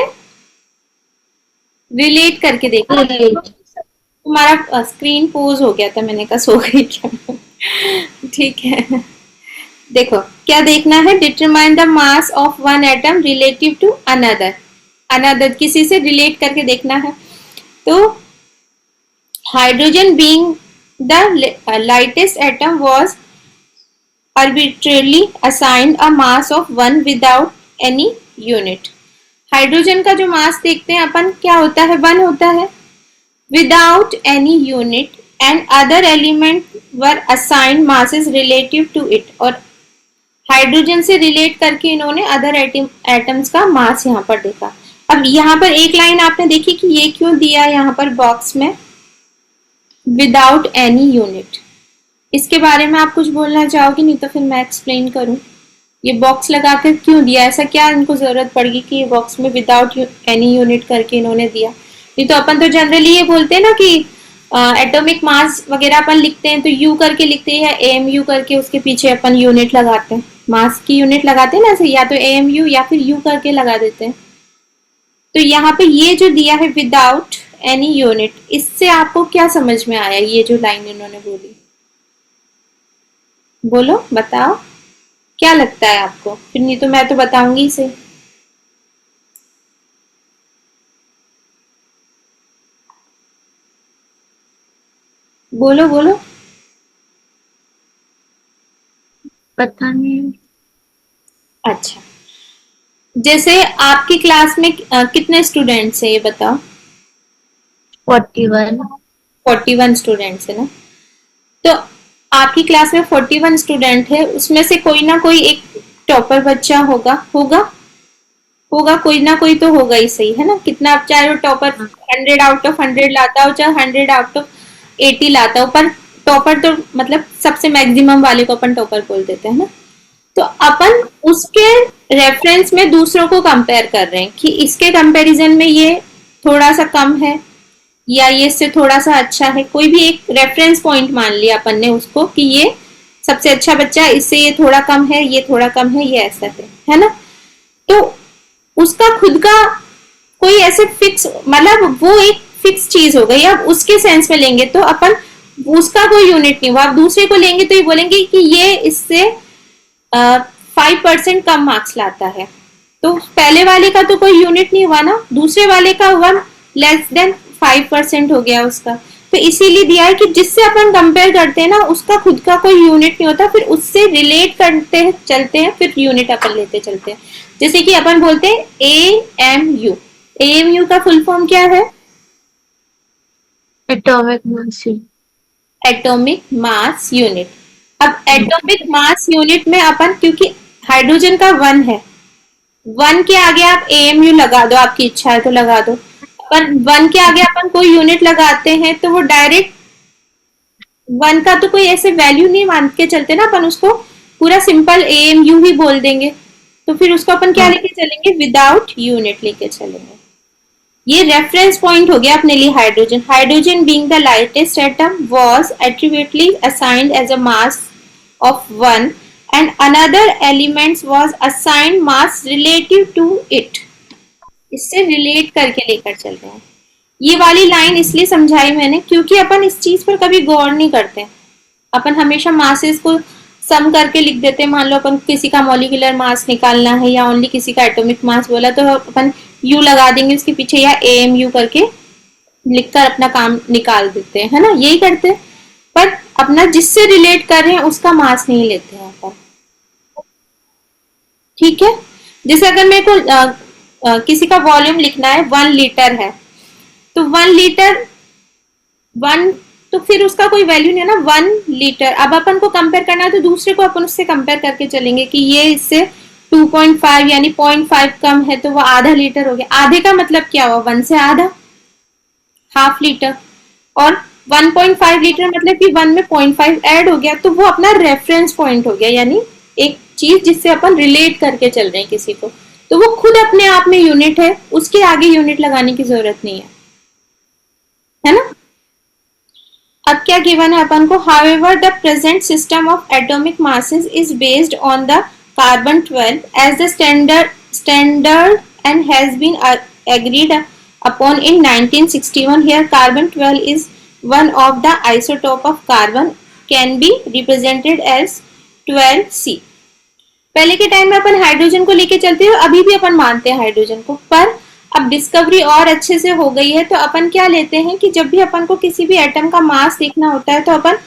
रिलेट करके देखना। तुम्हारा स्क्रीन पोज हो गया था, मैंने कहा सो गई क्या। ठीक है, देखो क्या देखना है, determine the mass of one atom relative to another, another किसी से रिलेट करके देखना है। तो hydrogen being the lightest atom was arbitrarily assigned a mass of 1 without any unit. Hydrogen का जो मास देखते हैं अपन, क्या होता है, 1 होता है without any unit, and other element were assigned masses relative to it. और हाइड्रोजन से रिलेट करके इन्होंने अदर एटम्स का मास यहाँ पर देखा। अब यहाँ पर एक लाइन आपने देखी कि ये क्यों दिया यहाँ पर बॉक्स में, विदाउट एनी यूनिट। इसके बारे में आप कुछ बोलना चाहोगे, नहीं तो फिर मैं एक्सप्लेन करूं। ये बॉक्स लगाकर क्यों दिया, ऐसा क्या इनको जरूरत पड़गी कि ये बॉक्स में विदाउट एनी यूनिट करके इन्होंने दिया। नहीं तो अपन तो जनरली ये बोलते हैं ना कि एटॉमिक मास वगैरह अपन लिखते हैं तो यू करके लिखते हैं, या एएमयू करके उसके पीछे अपन यूनिट लगाते हैं, मास की यूनिट लगाते हैं ना ऐसे, या तो एएमयू या फिर यू करके लगा देते हैं। तो यहाँ पे ये जो दिया है विदाउट एनी यूनिट, इससे आपको क्या समझ में आया, ये जो लाइन इन्होंने बोली, बोलो बताओ क्या लगता है आपको, फिर नहीं तो मैं तो बताऊंगी इसे। बोलो बोलो। पता नहीं। अच्छा, जैसे आपकी क्लास में कितने स्टूडेंट्स हैं ये बताओ। 41। 41 स्टूडेंट्स है ना। तो आपकी क्लास में 41 स्टूडेंट है, उसमें से कोई ना कोई एक टॉपर बच्चा होगा, होगा कोई ना कोई तो होगा ही, सही है ना। कितना, चाहे वो टॉपर 100 आउट ऑफ 100 लाता हो, चाहे 100 आउट ऑफ 80 लाता हो, पर टॉपर तो मतलब सबसे मैक्सिमम वाले को अपन टॉपर बोल देते हैं ना। तो अपन उसके रेफरेंस में दूसरों को कंपेयर कर रहे हैं कि इसके कंपैरिजन में ये थोड़ा सा कम है या ये इससे थोड़ा सा अच्छा है। कोई भी एक रेफरेंस पॉइंट मान लिया अपन ने उसको कि ये सबसे अच्छा बच्चा है, इससे ये थोड़ा कम है, ये थोड़ा कम है, ये ऐसा है ना। तो उसका खुद का कोई ऐसे फिक्स, मतलब वो एक फिक्स चीज हो गई। अब उसके सेंस में लेंगे तो अपन, उसका कोई यूनिट नहीं हुआ। आप दूसरे को लेंगे तो ये बोलेंगे कि ये इससे 5% कम मार्क्स लाता है, तो पहले वाले का तो कोई यूनिट नहीं हुआ ना, दूसरे वाले का हुआ, लेस देन 5% हो गया उसका। तो इसीलिए दिया है कि जिससे अपन कंपेयर करते हैं ना उसका खुद का कोई यूनिट नहीं होता, फिर उससे रिलेट करते हैं चलते हैं, फिर यूनिट अपन लेते चलते हैं। जैसे कि अपन बोलते हैं AMU, AMU का फुल फॉर्म क्या है? Atomic mass unit. Atomic mass unit. अब एटॉमिक मास यूनिट में अपन, क्योंकि हाइड्रोजन का 1 है, 1 के आगे आप AMU लगा दो, आपकी इच्छा है तो लगा दो। अपन 1 के आगे अपन कोई यूनिट लगाते हैं तो वो डायरेक्ट 1 का तो कोई ऐसे वैल्यू नहीं मान के चलते ना, अपन उसको पूरा सिंपल AMU ही बोल देंगे। तो फिर उसको अपन क्या लेके चलेंगे? विदाउट यूनिट लेके चलेंगे। ये रेफरेंस पॉइंट हो गया अपने लिए hydrogen. Hydrogen being the lightest atom was arbitrarily assigned as a mass of 1 and another elements was assigned mass relative to it। इससे रिलेट करके लेकर चल रहे हैं। ये वाली लाइन इसलिए समझाई मैंने क्योंकि अपन इस चीज पर कभी गौर नहीं करते। अपन हमेशा मासेस को सम करके लिख देते हैं। मान लो अपन किसी का मॉलिक्यूलर मास निकालना है या ओनली किसी का एटॉमिक मास बोला तो अपन यू लगा देंगे उसके पीछे या AMU करके लिखकर अपना काम निकाल देते हैं, है ना, यही करते हैं। पर अपना जिससे रिलेट कर रहे हैं उसका मास नहीं लेते हैं अपन। ठीक है, जैसे अगर मेरे को किसी का वॉल्यूम लिखना है, 1 लीटर है, तो 1 लीटर 1, तो फिर उसका कोई वैल्यू नहीं है ना, 1 लीटर। अब अपन को कंपेयर करना है तो दूसरे को अपन उससे कंपेयर करके चलेंगे कि ये इससे 2.5 यानी 0.5 कम है तो वो आधा लीटर हो गया। आधे का मतलब क्या हुआ? 1 से आधा, हाफ लीटर। और 1.5 लीटर मतलब कि 1 में 0.5 ऐड हो गया, तो वो अपना रेफरेंस पॉइंट हो गया, यानी एक चीज जिससे अपन रिलेट करके चल रहे हैं किसी को, तो वो खुद अपने आप में यूनिट है, उसके आगे यूनिट लगाने की जरूरत नहीं है ना। अब क्या गिवन है अपन को? However the present system of atomic masses is based on the carbon 12 as the standard and has been agreed upon in 1961. Here carbon 12 is one of the isotope of carbon, can be represented as 12C। पहले के time में अपन hydrogen को लेके चलते हैं, अभी भी अपन मानते हैं हाइड्रोजन को, पर अब डिस्कवरी और अच्छे से हो गई है तो अपन क्या लेते हैं कि जब भी अपन को किसी भी एटम का मास देखना होता है तो अपन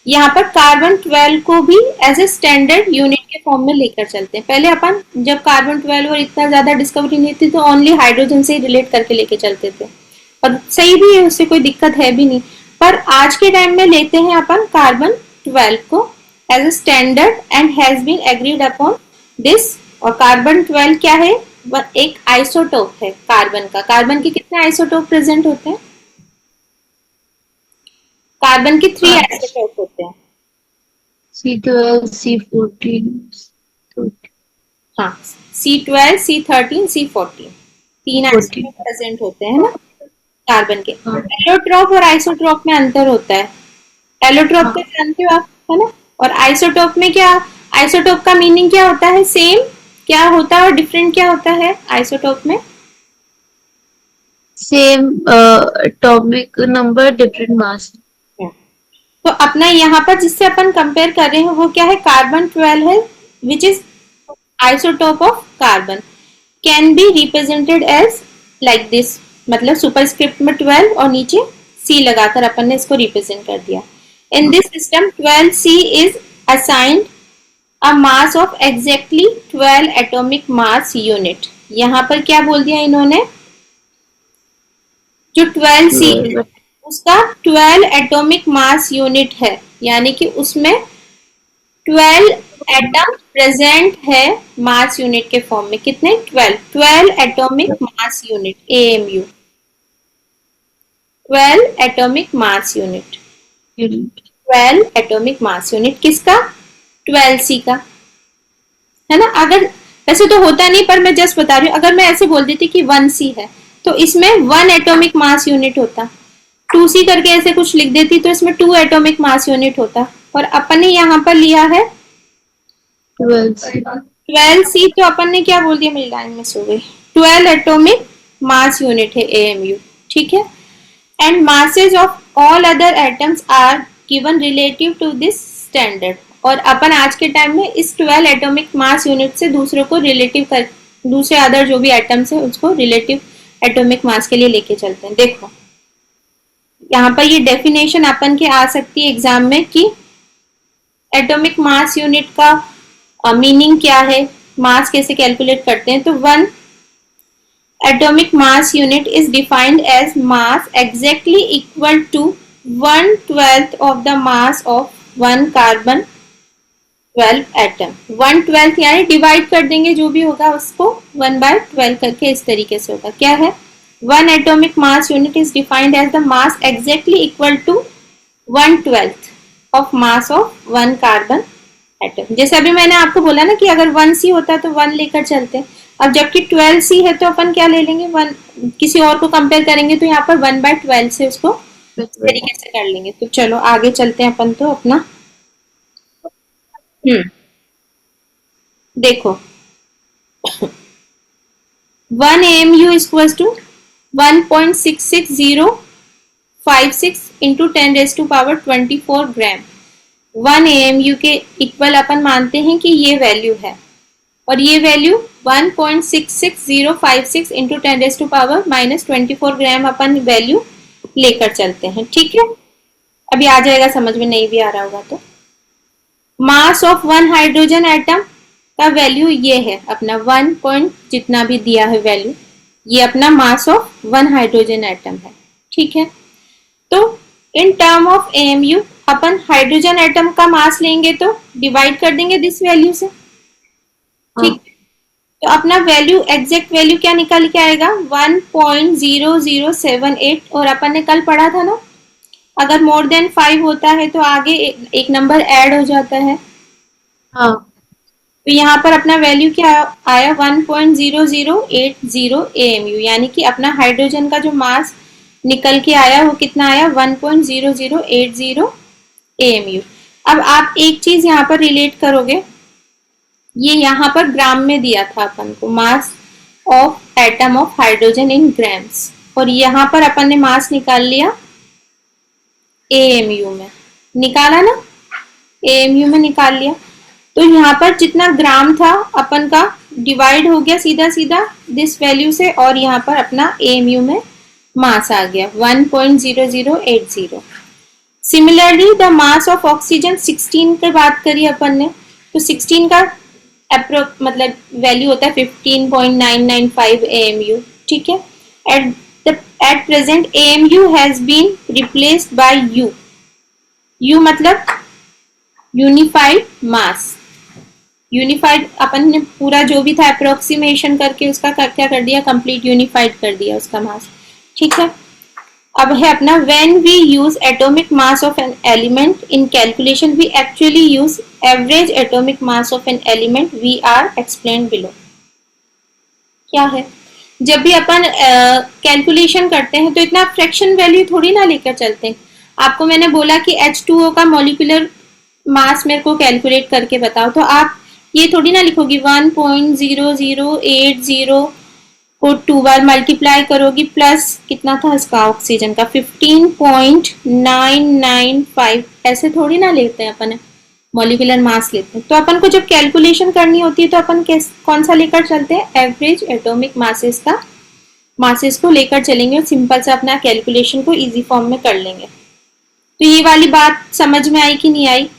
यहाँ पर कार्बन 12 को भी एज ए स्टैंडर्ड यूनिट के फॉर्म में लेकर चलते हैं। पहले अपन जब कार्बन 12 और इतना ज्यादा डिस्कवरी नहीं थी तो ओनली हाइड्रोजन से ही रिलेट करके लेके चलते थे, और सही भी है, उससे कोई दिक्कत है भी नहीं। पर आज के टाइम में लेते हैं अपन कार्बन 12 को as a standard and has been agreed upon this. और कार्बन 12 क्या है? एक आइसोटोप है कार्बन का। कार्बन के कितने आइसोटोप प्रेजेंट होते हैं? कार्बन के 3 आइसोटोप होते हैं। C12, C14, हाँ, C12, C13, C14, 3 isotope present होते हैं ना कार्बन के। एलोट्रोप और आइसोट्रोप में अंतर होता है। एलोट्रोप तो जानते हो आप, है ना। और आइसोटोप में क्या? आइसोटोप का मीनिंग क्या होता है? सेम क्या होता है और डिफरेंट क्या होता है आइसोटोप में? Same atomic number, different mass. तो अपना यहाँ पर जिससे अपन कंपेयर कर रहे हैं वो क्या है? कार्बन 12 है, which is isotope of carbon, can be represented as like this, मतलब सुपरस्क्रिप्ट में 12 और नीचे C लगाकर अपन ने इसको रिप्रेजेंट कर दिया। In this system 12C is assigned a mass of exactly 12 atomic mass unit। यहाँ पर क्या बोल दिया इन्होंने? जो 12C है उसका 12 एटॉमिक मास यूनिट है, यानी कि उसमें 12 एटम प्रेजेंट है मास यूनिट के फॉर्म में। कितने? 12 atomic mass unit, AMU, 12 atomic mass unit, 12 atomic mass unit किसका? 12C का, है ना। अगर वैसे तो होता नहीं, पर मैं जस्ट बता रही हूँ, अगर मैं ऐसे बोल देती कि 1C है तो इसमें 1 एटॉमिक मास यूनिट होता, 2C करके ऐसे कुछ लिख देती तो इसमें 2 एटॉमिक मास यूनिट होता, और अपन ने यहाँ पर लिया है 12C, तो अपन ने क्या बोल दिया? मेरी लाइन मिस हो गई। 12 एटॉमिक मास यूनिट है AMU, ठीक है। And masses of all other atoms are given relative to this standard. और अपन आज के टाइम में इस 12 एटॉमिक मास यूनिट से दूसरों को रिलेटिव कर दूसरे अदर जो भी एटम्स है उसको रिलेटिव एटॉमिक मास के लिए लेके चलते हैं। देखो यहाँ पर ये डेफिनेशन अपन के आ सकती है एग्जाम में कि एटॉमिक मास यूनिट का मीनिंग क्या है, मास कैसे कैलकुलेट करते हैं। तो one atomic mass unit is defined as mass exactly equal to 1/12 of the mass of one carbon 12 atom। 1/12 यानी डिवाइड कर देंगे जो भी होगा उसको 1/12 करके, इस तरीके से होगा। क्या है, one atomic mass unit is defined as the mass exactly equal to 1/12 of mass of one carbon atom. जैसे अभी मैंने आपको बोला ना कि अगर 1c होता तो 1 लेकर चलते हैं, अब जबकि 12c है तो अपन क्या ले लेंगे, 1 किसी और को कंपेयर करेंगे तो यहाँ पर 1/12 से उसको तरीके से कर लेंगे। तो चलो आगे चलते हैं अपन तो अपना। देखो 1 AMU equal to 1.66056 into 10⁻⁴ gram. 1 AMU के इक्वल अपन मानते हैं कि ये वैल्यू है, और ये वैल्यू 1.66056 इंटू 10⁻⁻24 ग्राम अपन वैल्यू लेकर चलते हैं। ठीक है, अभी आ जाएगा समझ में, नहीं भी आ रहा होगा तो। मास ऑफ वन हाइड्रोजन एटम का वैल्यू ये है अपना 1 पॉइंट जितना भी दिया है वैल्यू, ये अपना मास ऑफ वन हाइड्रोजन एटम है। ठीक है, तो in term of AMU upon hydrogen atom का मास लेंगे तो डिवाइड कर देंगे दिस वैल्यू से। ठीक, तो अपना वैल्यू एग्जैक्ट वैल्यू क्या निकल के आएगा, 1.0078। और अपन ने कल पढ़ा था ना, अगर मोर देन 5 होता है तो आगे एक नंबर ऐड हो जाता है। हाँ, तो यहाँ पर अपना वैल्यू क्या आया, 1.0080 AMU, यानी कि अपना हाइड्रोजन का जो मास निकल के आया वो कितना आया, 1.0080 AMU। अब आप एक चीज यहाँ पर रिलेट करोगे, ये यहाँ पर ग्राम में दिया था अपन को, mass of atom of hydrogen in grams, और यहाँ पर अपन ने मास निकाल लिया AMU में, निकाला ना, AMU में निकाल लिया। तो यहाँ पर जितना ग्राम था अपन का डिवाइड हो गया सीधा सीधा दिस वैल्यू से, और यहाँ पर अपना AMU में मास आ गया 1.0080। Similarly the mass of oxygen 16 की बात करी अपन ने, तो 16 का मतलब वैल्यू होता है 15.995 AMU। ठीक है, at present AMU has been replaced by U मतलब यूनिफाइड मास। यूनिफाइड अपन ने पूरा जो भी था अप्रोक्सीमेशन करके उसका क्या कर दिया, कंप्लीट यूनिफाइड कर दिया उसका मास। ठीक है, अब है अपना when we use atomic mass of an element in calculation we actually use average atomic mass of an element, we are explain below. क्या है, जब भी अपन कैलकुलेशन करते हैं तो इतना फ्रैक्शन वैल्यू थोड़ी ना लेकर चलते हैं। आपको मैंने बोला कि H2O का मॉलिक्यूलर मास मेरे को कैलकुलेट करके बताओ, तो आप ये थोड़ी ना लिखोगी 1.0080 को 2 बार मल्टीप्लाई करोगी, प्लस कितना था इसका ऑक्सीजन का 15.995, ऐसे थोड़ी ना लेते हैं अपन मॉलिक्यूलर मास लेते हैं। तो अपन को जब कैलकुलेशन करनी होती है तो अपन कौन सा लेकर चलते हैं, एवरेज एटॉमिक मासेस का मासेस को लेकर चलेंगे और सिंपल से अपना कैलकुलेशन को इजी फॉर्म में कर लेंगे। तो ये वाली बात समझ में आई कि नहीं आई?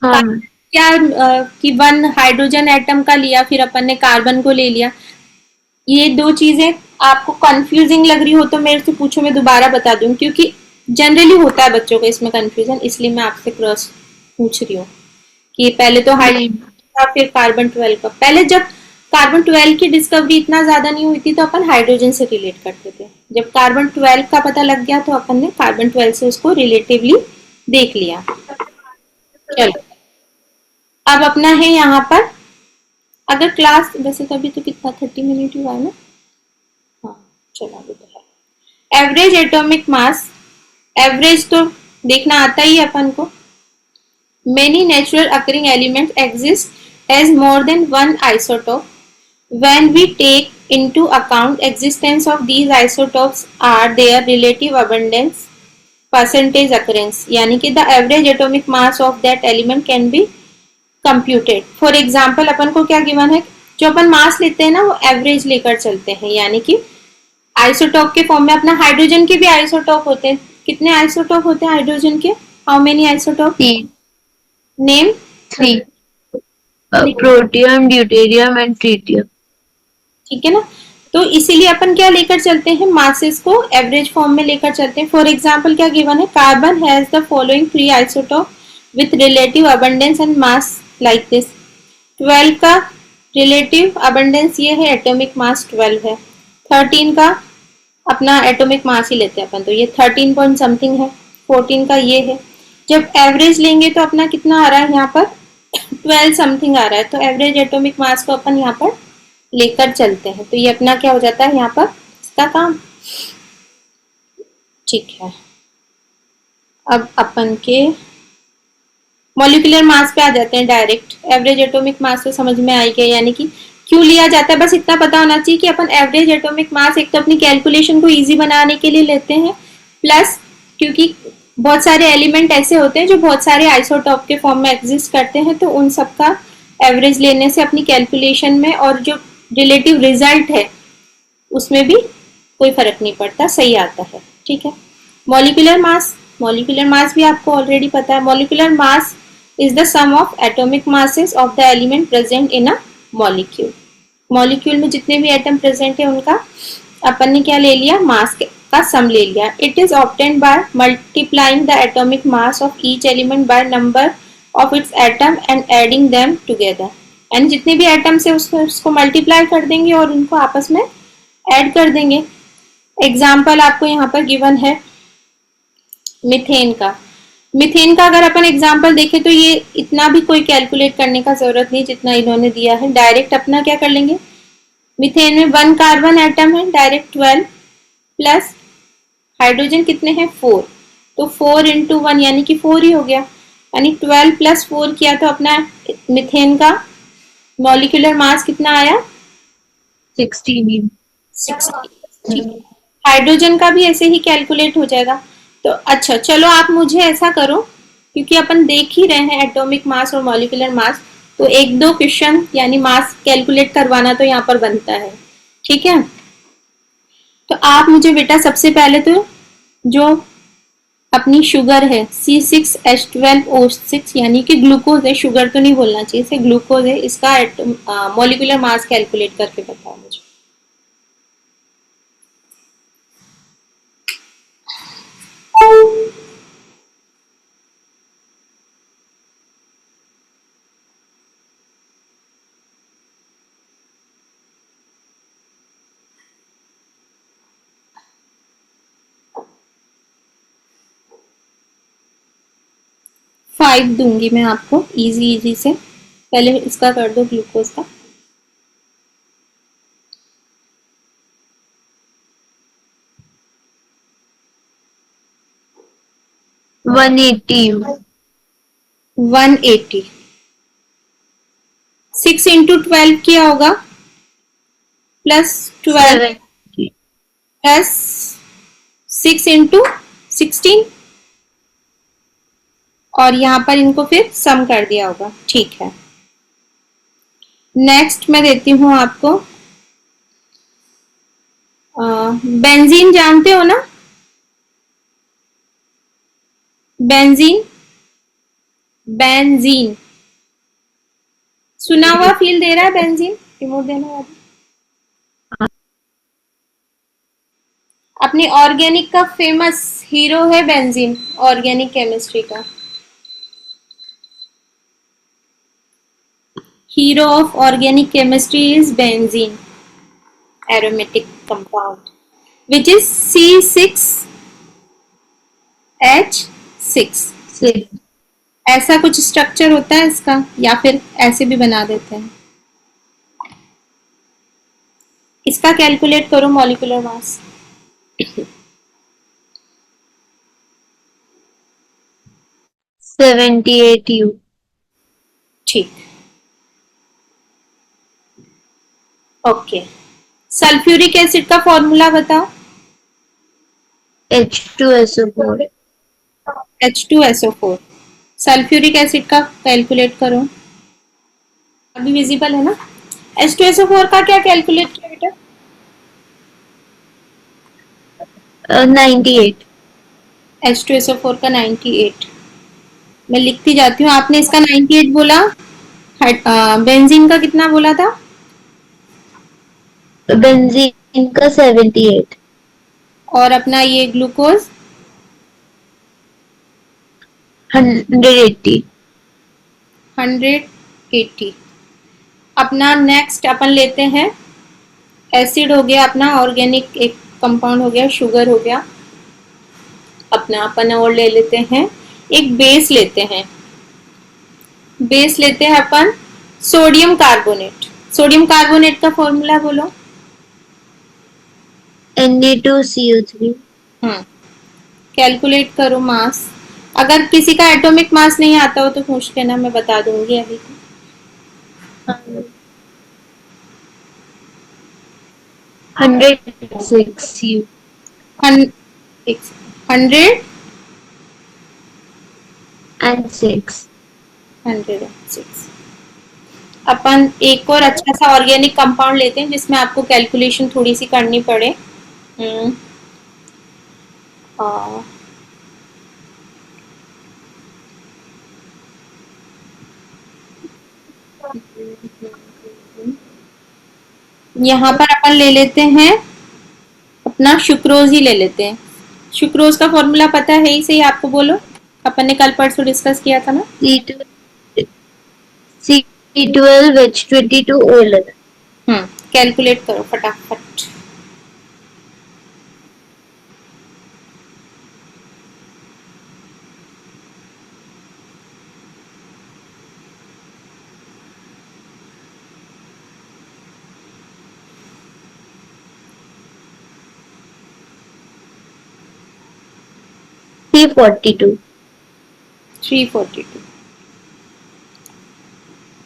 हाँ, क्या कि वन हाइड्रोजन एटम का लिया, फिर अपन ने कार्बन को ले लिया। ये दो चीजें आपको कंफ्यूजिंग लग रही हो तो मेरे से पूछो, मैं दोबारा बता दूं, क्योंकि जनरली होता है बच्चों को इसमें कंफ्यूजन, इसलिए मैं आपसे क्रॉस पूछ रही हूँ कि पहले तो हाइड्रोजन था फिर कार्बन 12 का। पहले जब कार्बन 12 की डिस्कवरी इतना ज्यादा नहीं हुई थी तो अपन हाइड्रोजन से रिलेट करते थे। जब कार्बन 12 का पता लग गया तो अपन ने कार्बन 12 से उसको रिलेटिवली देख लिया। चलो अब अपना है यहाँ पर, अगर क्लास वैसे तो अभी तो कितना 30 मिनट हुआ है ना, हाँ चलो अभी तो है। एवरेज एटॉमिक मास, एवरेज तो देखना आता ही है अपन को। Many natural occurring elements exist as more than one isotope. When we take into account existence of these isotopes are their relative abundance percentage occurrence, यानी कि the average atomic mass of that element can be computed. For example अपन को क्या given है, जो अपन मास लेते हैं ना वो एवरेज लेकर चलते हैं, यानी कि आइसोटॉप के फॉर्म में अपना हाइड्रोजन के भी आइसोटॉप होते हैं। कितने आइसोटॉप होते हैं हाइड्रोजन के? How many isotope? तीन, name? 3, protium, deuterium and tritium. ठीक है ना। तो इसीलिए अपन क्या लेकर चलते हैं, मासेस को एवरेज फॉर्म में लेकर चलते हैं। फॉर एग्जाम्पल क्या गिवन है, carbon has the following 3 isotope with relative abundance and mass like this. 12 का रिलेटिव अबंडेंस ये है, एटॉमिक मास 12 है। 13 का अपना एटॉमिक मास ही लेते हैं अपन, तो ये 13 पॉइंट समथिंग है। 14 का ये है। जब एवरेज लेंगे तो अपना कितना आ रहा है यहाँ पर, 12 समथिंग आ रहा है। तो एवरेज एटॉमिक मास को अपन यहाँ पर लेकर चलते हैं। तो ये अपना क्या हो जाता है यहाँ पर इसका काम। ठीक है, अब अपन के मॉलिक्यूलर मास पे आ जाते हैं डायरेक्ट। एवरेज एटॉमिक मास तो समझ में आई गया, यानी कि क्यों लिया जाता है, बस इतना पता होना चाहिए कि अपन एवरेज एटॉमिक मास एक तो अपनी कैलकुलेशन को इजी बनाने के लिए लेते हैं, प्लस क्योंकि बहुत सारे एलिमेंट ऐसे होते हैं जो बहुत सारे आइसोटॉप के फॉर्म में एग्जिस्ट करते हैं, तो उन सबका एवरेज लेने से अपनी कैलकुलेशन में और जो रिलेटिव रिजल्ट है उसमें भी कोई फर्क नहीं पड़ता, सही आता है। ठीक है। मॉलिक्यूलर मास, मॉलिक्यूलर मास भी आपको ऑलरेडी पता है। Molecular mass is the sum of atomic masses of the element present in a molecule. Molecule में जितने भी एटम प्रेजेंट है उनका अपन ने क्या ले लिया, मास का सम ले लिया। It is obtained by multiplying the atomic mass of each element by number of its atom and adding them together. यानी जितने भी एटम्स है उसको मल्टीप्लाई कर देंगे और उनको आपस में ऐड कर देंगे। एग्जाम्पल आपको यहाँ पर गिवन है मीथेन का। मीथेन का अगर अपन एग्जाम्पल देखें तो ये इतना भी कोई कैलकुलेट करने का जरूरत नहीं जितना इन्होंने दिया है, डायरेक्ट अपना क्या कर लेंगे। मीथेन में 1 कार्बन एटम है, डायरेक्ट 12 प्लस हाइड्रोजन कितने हैं 4, तो 4 इंटू 1 यानी कि 4 ही हो गया। यानी 12 प्लस 4 किया तो अपना मीथेन का मॉलिक्यूलर मास कितना आया, 16। 60। ठीक है। हाइड्रोजन का भी ऐसे ही कैलकुलेट हो जाएगा। तो अच्छा चलो आप मुझे ऐसा करो, क्योंकि अपन देख ही रहे हैं एटॉमिक मास और मॉलिक्यूलर मास, तो एक दो क्वेश्चन यानी मास कैलकुलेट करवाना तो यहाँ पर बनता है। ठीक है। तो आप मुझे बेटा सबसे पहले तो जो अपनी शुगर है C6H12O6 यानी कि ग्लूकोज है, शुगर तो नहीं बोलना चाहिए, इसे ग्लूकोज है, इसका मॉलिक्यूलर मास कैलकुलेट करके बताओ मुझे। फाइव दूंगी मैं आपको इजी इजी से, पहले इसका कर दो ग्लूकोज का। वन 180 6 इंटू 12 क्या होगा, प्लस 12 प्लस 6 इंटू 16, और यहाँ पर इनको फिर सम कर दिया होगा। ठीक है। नेक्स्ट मैं देती हूँ आपको बेंजीन, जानते हो ना बेंजीन, बेंजीन सुना हुआ फील दे रहा है बेंजीन, रिमोट देना वाला। अपनी ऑर्गेनिक का फेमस हीरो है बेंजीन, ऑर्गेनिक केमिस्ट्री का hero of organic chemistry is benzene aromatic compound which is C6H6। ऐसा कुछ स्ट्रक्चर होता है इसका, या फिर ऐसे भी बना देते हैं। इसका कैलकुलेट करो मॉलिक्यूलर मास। 78U। ठीक, ओके। सल्फ्यूरिक एसिड का फॉर्मूला बताओ। H2SO4। H2SO4। सल्फ्यूरिक एसिड का कैलकुलेट करो, अभी विजिबल है ना। H2SO4 का क्या कैलकुलेट किया बेटा? 98. H2SO4 का 98, मैं लिखती जाती हूँ। आपने इसका 98 बोला, बेंजीन का कितना बोला था? बेंजीन का 78. और अपना ये ग्लूकोज 180. 180। अपना नेक्स्ट अपन लेते हैं, एसिड हो गया अपना, ऑर्गेनिक एक कंपाउंड हो गया, शुगर हो गया अपना। अपन और ले लेते हैं, एक बेस लेते हैं, बेस लेते हैं अपन सोडियम कार्बोनेट। सोडियम कार्बोनेट का फॉर्मूला बोलो। Na2CO3. कैलकुलेट करो मास। अगर किसी का एटॉमिक मास नहीं आता हो तो पूछ लेना, मैं बता दूंगी अभी। 106. 100 and 6. 106। अपन एक और अच्छा सा ऑर्गेनिक कंपाउंड लेते हैं जिसमें आपको कैलकुलेशन थोड़ी सी करनी पड़े। आ, यहाँ पर अपन ले लेते हैं अपना सुक्रोज ही ले लेते हैं। सुक्रोज का फॉर्मूला पता है ही सही, आपको बोलो, अपन ने कल परसों डिस्कस किया था ना। C12H22O11. कैलकुलेट करो फटाफट। C42. 342।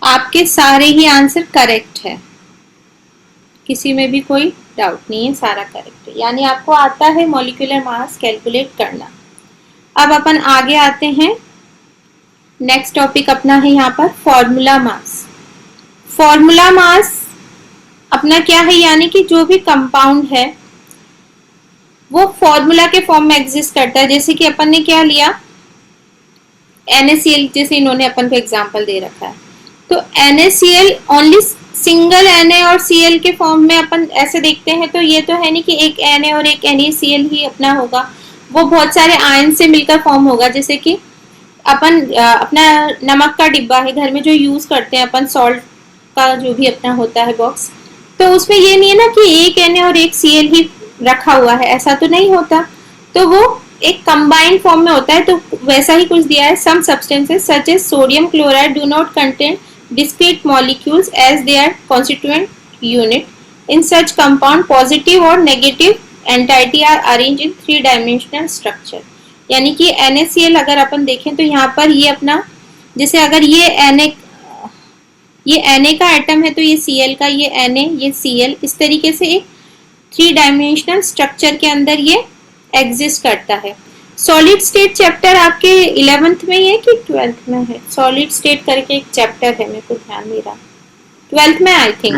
आपके सारे ही आंसर करेक्ट है, किसी में भी कोई डाउट नहीं है, सारा करेक्ट है, यानी आपको आता है मॉलिक्यूलर मास कैलकुलेट करना। अब अपन आगे आते हैं, नेक्स्ट टॉपिक अपना है यहाँ पर फॉर्मूला मास। फॉर्मूला मास अपना क्या है, यानी कि जो भी कंपाउंड है वो फॉर्मूला के फॉर्म में एग्जिस्ट करता है। जैसे कि अपन ने क्या लिया, NaCl, जैसे इन्होंने अपन को एग्जांपल दे रखा है, तो NaCl ओनली सिंगल Na और Cl के फॉर्म में अपन ऐसे देखते हैं, तो ये तो है नहीं कि एक Na और एक NaCl ही अपना होगा, वो बहुत सारे आयन से मिलकर फॉर्म होगा। जैसे कि अपन अपना नमक का डिब्बा है घर में जो यूज करते हैं अपन, सॉल्ट का जो भी अपना होता है बॉक्स, तो उसमें ये नहीं है ना कि एक Na और एक Cl ही रखा हुआ है, ऐसा तो नहीं होता, तो वो एक कंबाइंड फॉर्म में होता है। तो वैसा ही कुछ दिया है, some substances such as sodium chloride do not contain discrete molecules as their constituent unit. In such compound, positive or negative entity are arranged in 3-dimensional structure. यानी कि NaCl अगर अपन देखें तो यहाँ पर ये अपना, जैसे अगर ये Na का एटम है तो ये Cl का, ये Na, ये Cl, इस तरीके से एक 3-डायमेंशनल स्ट्रक्चर के अंदर ये एग्जिस्ट करता है। सॉलिड स्टेट चैप्टर आपके 11th में ही है कि 12th में है? सॉलिड स्टेट करके एक चैप्टर है, मेरे को ध्यान नहीं रहा, 12th में आई थिंक।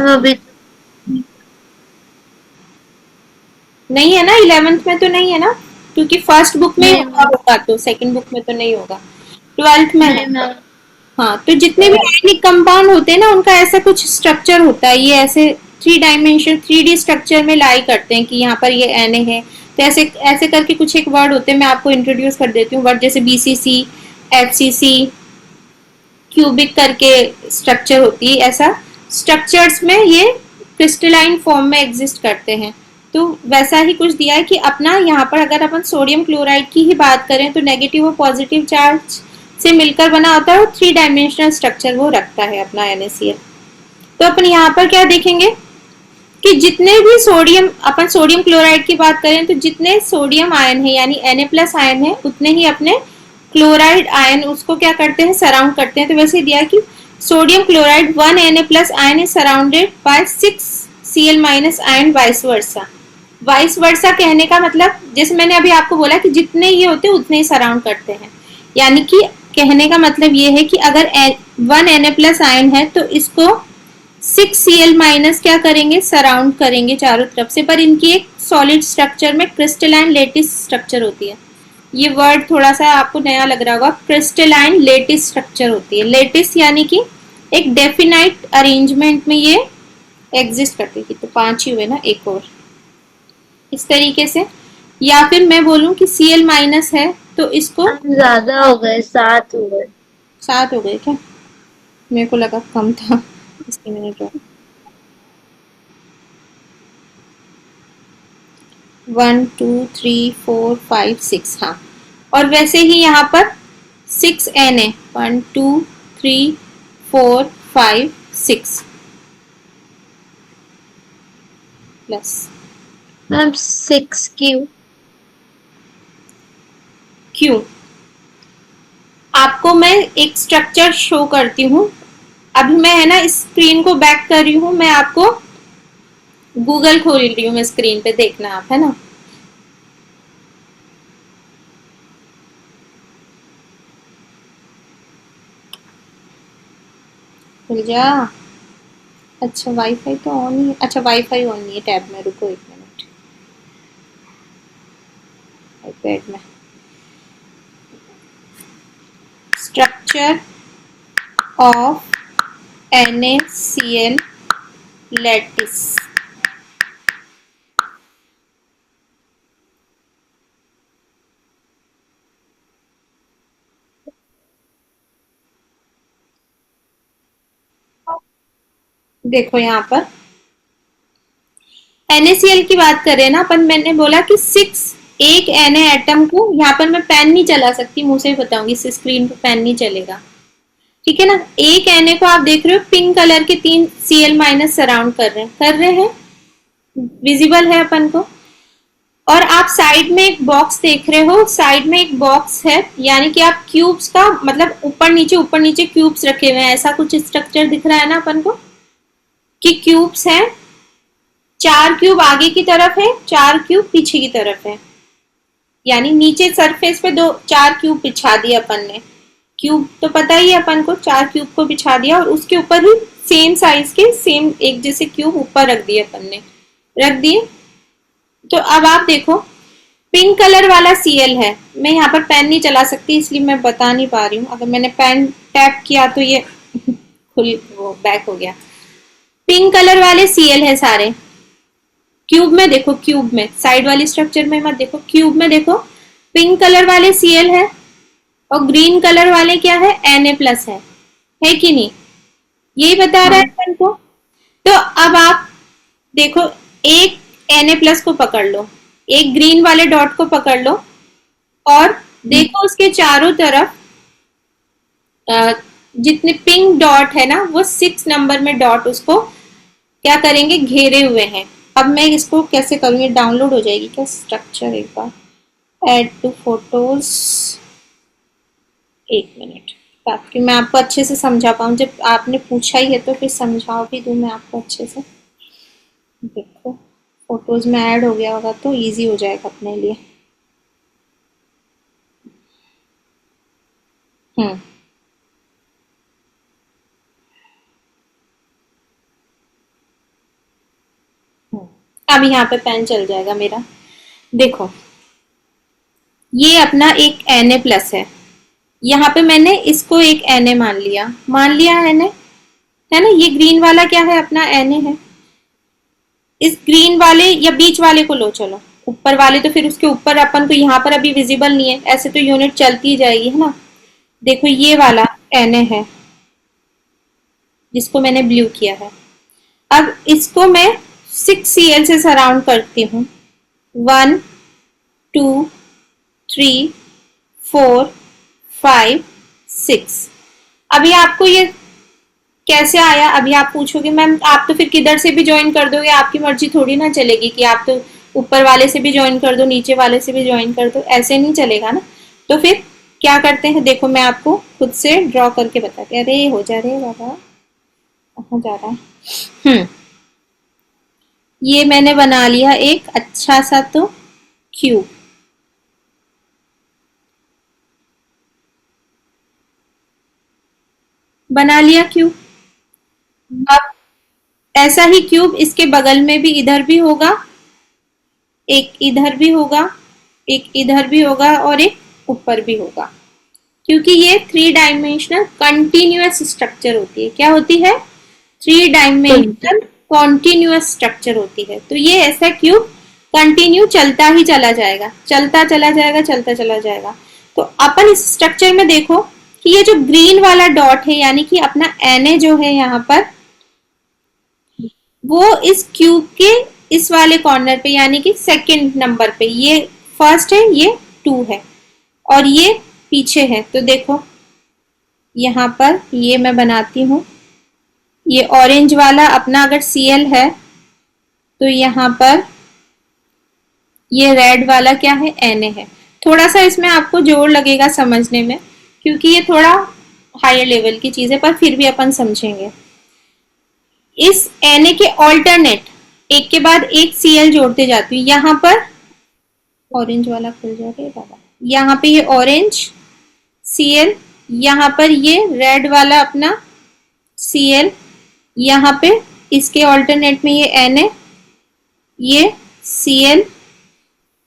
नहीं है ना, 11th में तो नहीं है ना, क्योंकि फर्स्ट बुक में होगा तो सेकंड बुक में तो नहीं होगा, 12th में है। हाँ, तो जितने भी आयनिक कंपाउंड होते हैं ना उनका ऐसा कुछ स्ट्रक्चर होता है, ये ऐसे 3D स्ट्रक्चर में लाई करते हैं कि यहाँ पर ये Na है, तो ऐसे ऐसे करके कुछ एक वर्ड होते हैं, मैं आपको इंट्रोड्यूस कर देती हूँ वर्ड, जैसे BCC, FCC, क्यूबिक करके स्ट्रक्चर होती है। ऐसा स्ट्रक्चर्स में ये क्रिस्टलाइन फॉर्म में एग्जिस्ट करते हैं। तो वैसा ही कुछ दिया है कि अपना यहाँ पर अगर अपन सोडियम क्लोराइड की ही बात करें तो नेगेटिव और पॉजिटिव चार्ज से मिलकर बना होता है और 3-डायमेंशनल स्ट्रक्चर वो रखता है अपना NaCl। तो अपन यहाँ पर क्या देखेंगे कि जितने भी सोडियम, अपन सोडियम क्लोराइड की बात करें तो जितने सोडियम आयन है यानी Na+ आयन है, उतने ही अपने क्लोराइड आयन उसको क्या करते हैं, सराउंड करते हैं। तो वैसे दिया कि sodium chloride 1 Na+ ion is surrounded by 6 Cl- ion, vice versa. Vice versa कहने का मतलब, जैसे मैंने अभी आपको बोला कि जितने ये होते हैं उतने ही सराउंड करते हैं, यानी कि कहने का मतलब ये है कि अगर 1 Na+ आयन है तो इसको 6Cl माइनस क्या करेंगे, सराउंड करेंगे चारों तरफ से, पर इनकी एक सॉलिड स्ट्रक्चर में क्रिस्टलाइन लेटिस स्ट्रक्चर होती है। ये वर्ड थोड़ा सा आपको नया लग रहा होगा, क्रिस्टलाइन लेटिस स्ट्रक्चर होती है। लेटिस यानी कि एक डेफिनाइट अरेंजमेंट में ये एग्जिस्ट करती थी। तो 5 ही हुए ना, एक और इस तरीके से। या फिर मैं बोलूं कि Cl माइनस है तो इसको हम ज्यादा हो गए, 7 हो गए। 7 हो गए क्या, मेरे को लगा कम था। इसकी मिनट 1 2 3 4 5 6, हाँ। और वैसे ही यहाँ पर 6N है, 1 2 3 4 5 6 प्लस मैम 6 क्यों? क्यों, आपको मैं एक स्ट्रक्चर शो करती हूँ। अभी मैं है ना इस स्क्रीन को बैक कर रही हूँ, मैं आपको गूगल खोल रही हूँ मैं स्क्रीन पे, देखना आप, है ना। खुल जा। अच्छा वाईफाई तो ऑन ही है, अच्छा वाईफाई ऑन नहीं है टैब में, रुको 1 मिनट, आईपैड में स्ट्रक्चर ऑफ NaCl लैटिस। देखो यहाँ पर NaCl की बात करें ना अपन, मैंने बोला कि 6 एक Na एटम को, यहाँ पर मैं पेन नहीं चला सकती, मुंह से ही बताऊंगी, इस स्क्रीन पे पेन नहीं चलेगा, ठीक है ना। एक Na को आप देख रहे हो, पिंक कलर के 3 Cl माइनस सराउंड कर रहे हैं, विजिबल है अपन को। और आप साइड में एक बॉक्स देख रहे हो, साइड में एक बॉक्स है, यानी कि आप क्यूब्स का मतलब ऊपर नीचे क्यूब्स रखे हुए हैं, ऐसा कुछ स्ट्रक्चर दिख रहा है ना अपन को, कि क्यूब्स हैं, 4 क्यूब आगे की तरफ है, 4 क्यूब पीछे की तरफ है, यानी नीचे सरफेस पे 4 क्यूब बिछा दिए अपन ने। क्यूब तो पता ही है अपन को, 4 क्यूब को बिछा दिया और उसके ऊपर भी सेम साइज के सेम एक जैसे क्यूब ऊपर रख दिए अपन ने, रख दिए। तो अब आप देखो, पिंक कलर वाला Cl है, मैं यहाँ पर पेन नहीं चला सकती इसलिए मैं बता नहीं पा रही हूँ, अगर मैंने पेन टैप किया तो ये खुल वो बैक हो गया। पिंक कलर वाले Cl है सारे, क्यूब में देखो, क्यूब में साइड वाली स्ट्रक्चर में मत देखो, क्यूब में देखो, पिंक कलर वाले Cl है और ग्रीन कलर वाले क्या है, Na प्लस है कि नहीं, यही बता रहा है हाँ। अपन को। तो अब आप देखो, एक Na प्लस को पकड़ लो, एक ग्रीन वाले डॉट को पकड़ लो, और देखो उसके चारों तरफ जितने पिंक डॉट है ना, वो 6 नंबर में डॉट उसको क्या करेंगे, घेरे हुए हैं। अब मैं इसको कैसे करूँ, डाउनलोड हो जाएगी क्या स्ट्रक्चर, एक बार ऐड टू फोटोज, 1 मिनट, ताकि मैं आपको अच्छे से समझा पाऊँ, जब आपने पूछा ही है तो फिर समझा भी दूँ मैं आपको अच्छे से। देखो फोटोज में ऐड हो गया होगा तो इजी हो जाएगा अपने लिए। हम्म अब यहाँ पे पेन चल जाएगा मेरा। देखो ये अपना एक Na प्लस यहाँ पे मैंने इसको एक Na मान लिया है ना, ये ग्रीन वाला क्या है, अपना Na है। इस ग्रीन वाले या बीच वाले को लो, चलो ऊपर वाले तो फिर उसके ऊपर अपन को यहाँ पर अभी विजिबल नहीं है, ऐसे तो यूनिट चलती ही जाएगी, है ना। देखो ये वाला Na है जिसको मैंने ब्लू किया है। अब इसको मैं 6Cl से सराउंड करती हूँ, 1 2 3 4 5 6। अभी आपको ये कैसे आया, अभी आप पूछोगे मैम आप तो फिर किधर से भी ज्वाइन कर दोगे, आपकी मर्जी थोड़ी ना चलेगी कि आप तो ऊपर वाले से भी ज्वाइन कर दो, नीचे वाले से भी ज्वाइन कर दो, ऐसे नहीं चलेगा ना। तो फिर क्या करते हैं, देखो मैं आपको खुद से ड्रॉ करके बताती हूँ। अरे हो जा रहे बाबा, कहाँ जा रहा है। हम्म ये मैंने बना लिया एक अच्छा सा तो क्यूब, बना लिया क्यूब। अब ऐसा ही क्यूब इसके बगल में भी इधर भी होगा, एक इधर भी होगा, एक इधर भी होगा और एक ऊपर भी होगा, क्योंकि ये 3 डायमेंशनल कंटिन्यूअस स्ट्रक्चर होती है। क्या होती है? 3 डायमेंशनल कॉन्टिन्यूअस स्ट्रक्चर होती है। तो ये ऐसा क्यूब कंटिन्यू चलता ही चला जाएगा, चलता चला जाएगा, चलता चला जाएगा। तो अपन इस स्ट्रक्चर में देखो कि ये जो ग्रीन वाला डॉट है यानी कि अपना Na जो है यहाँ पर, वो इस क्यूब के इस वाले कॉर्नर पे यानी कि सेकंड नंबर पे, ये फर्स्ट है, ये 2 है और ये पीछे है। तो देखो यहाँ पर ये मैं बनाती हूँ, ये ऑरेंज वाला अपना अगर Cl है तो यहाँ पर ये रेड वाला क्या है? Na है। थोड़ा सा इसमें आपको जोर लगेगा समझने में, क्योंकि ये थोड़ा हायर लेवल की चीज है, पर फिर भी अपन समझेंगे। इस Na के ऑल्टरनेट एक के बाद एक Cl जोड़ते जाती हूँ। यहाँ पर ऑरेंज वाला खुल जाएगा बाबा, यहाँ पे ये ऑरेंज Cl, यहाँ पर ये रेड वाला अपना Cl, यहाँ पे इसके ऑल्टरनेट में ये Na, ये Cl,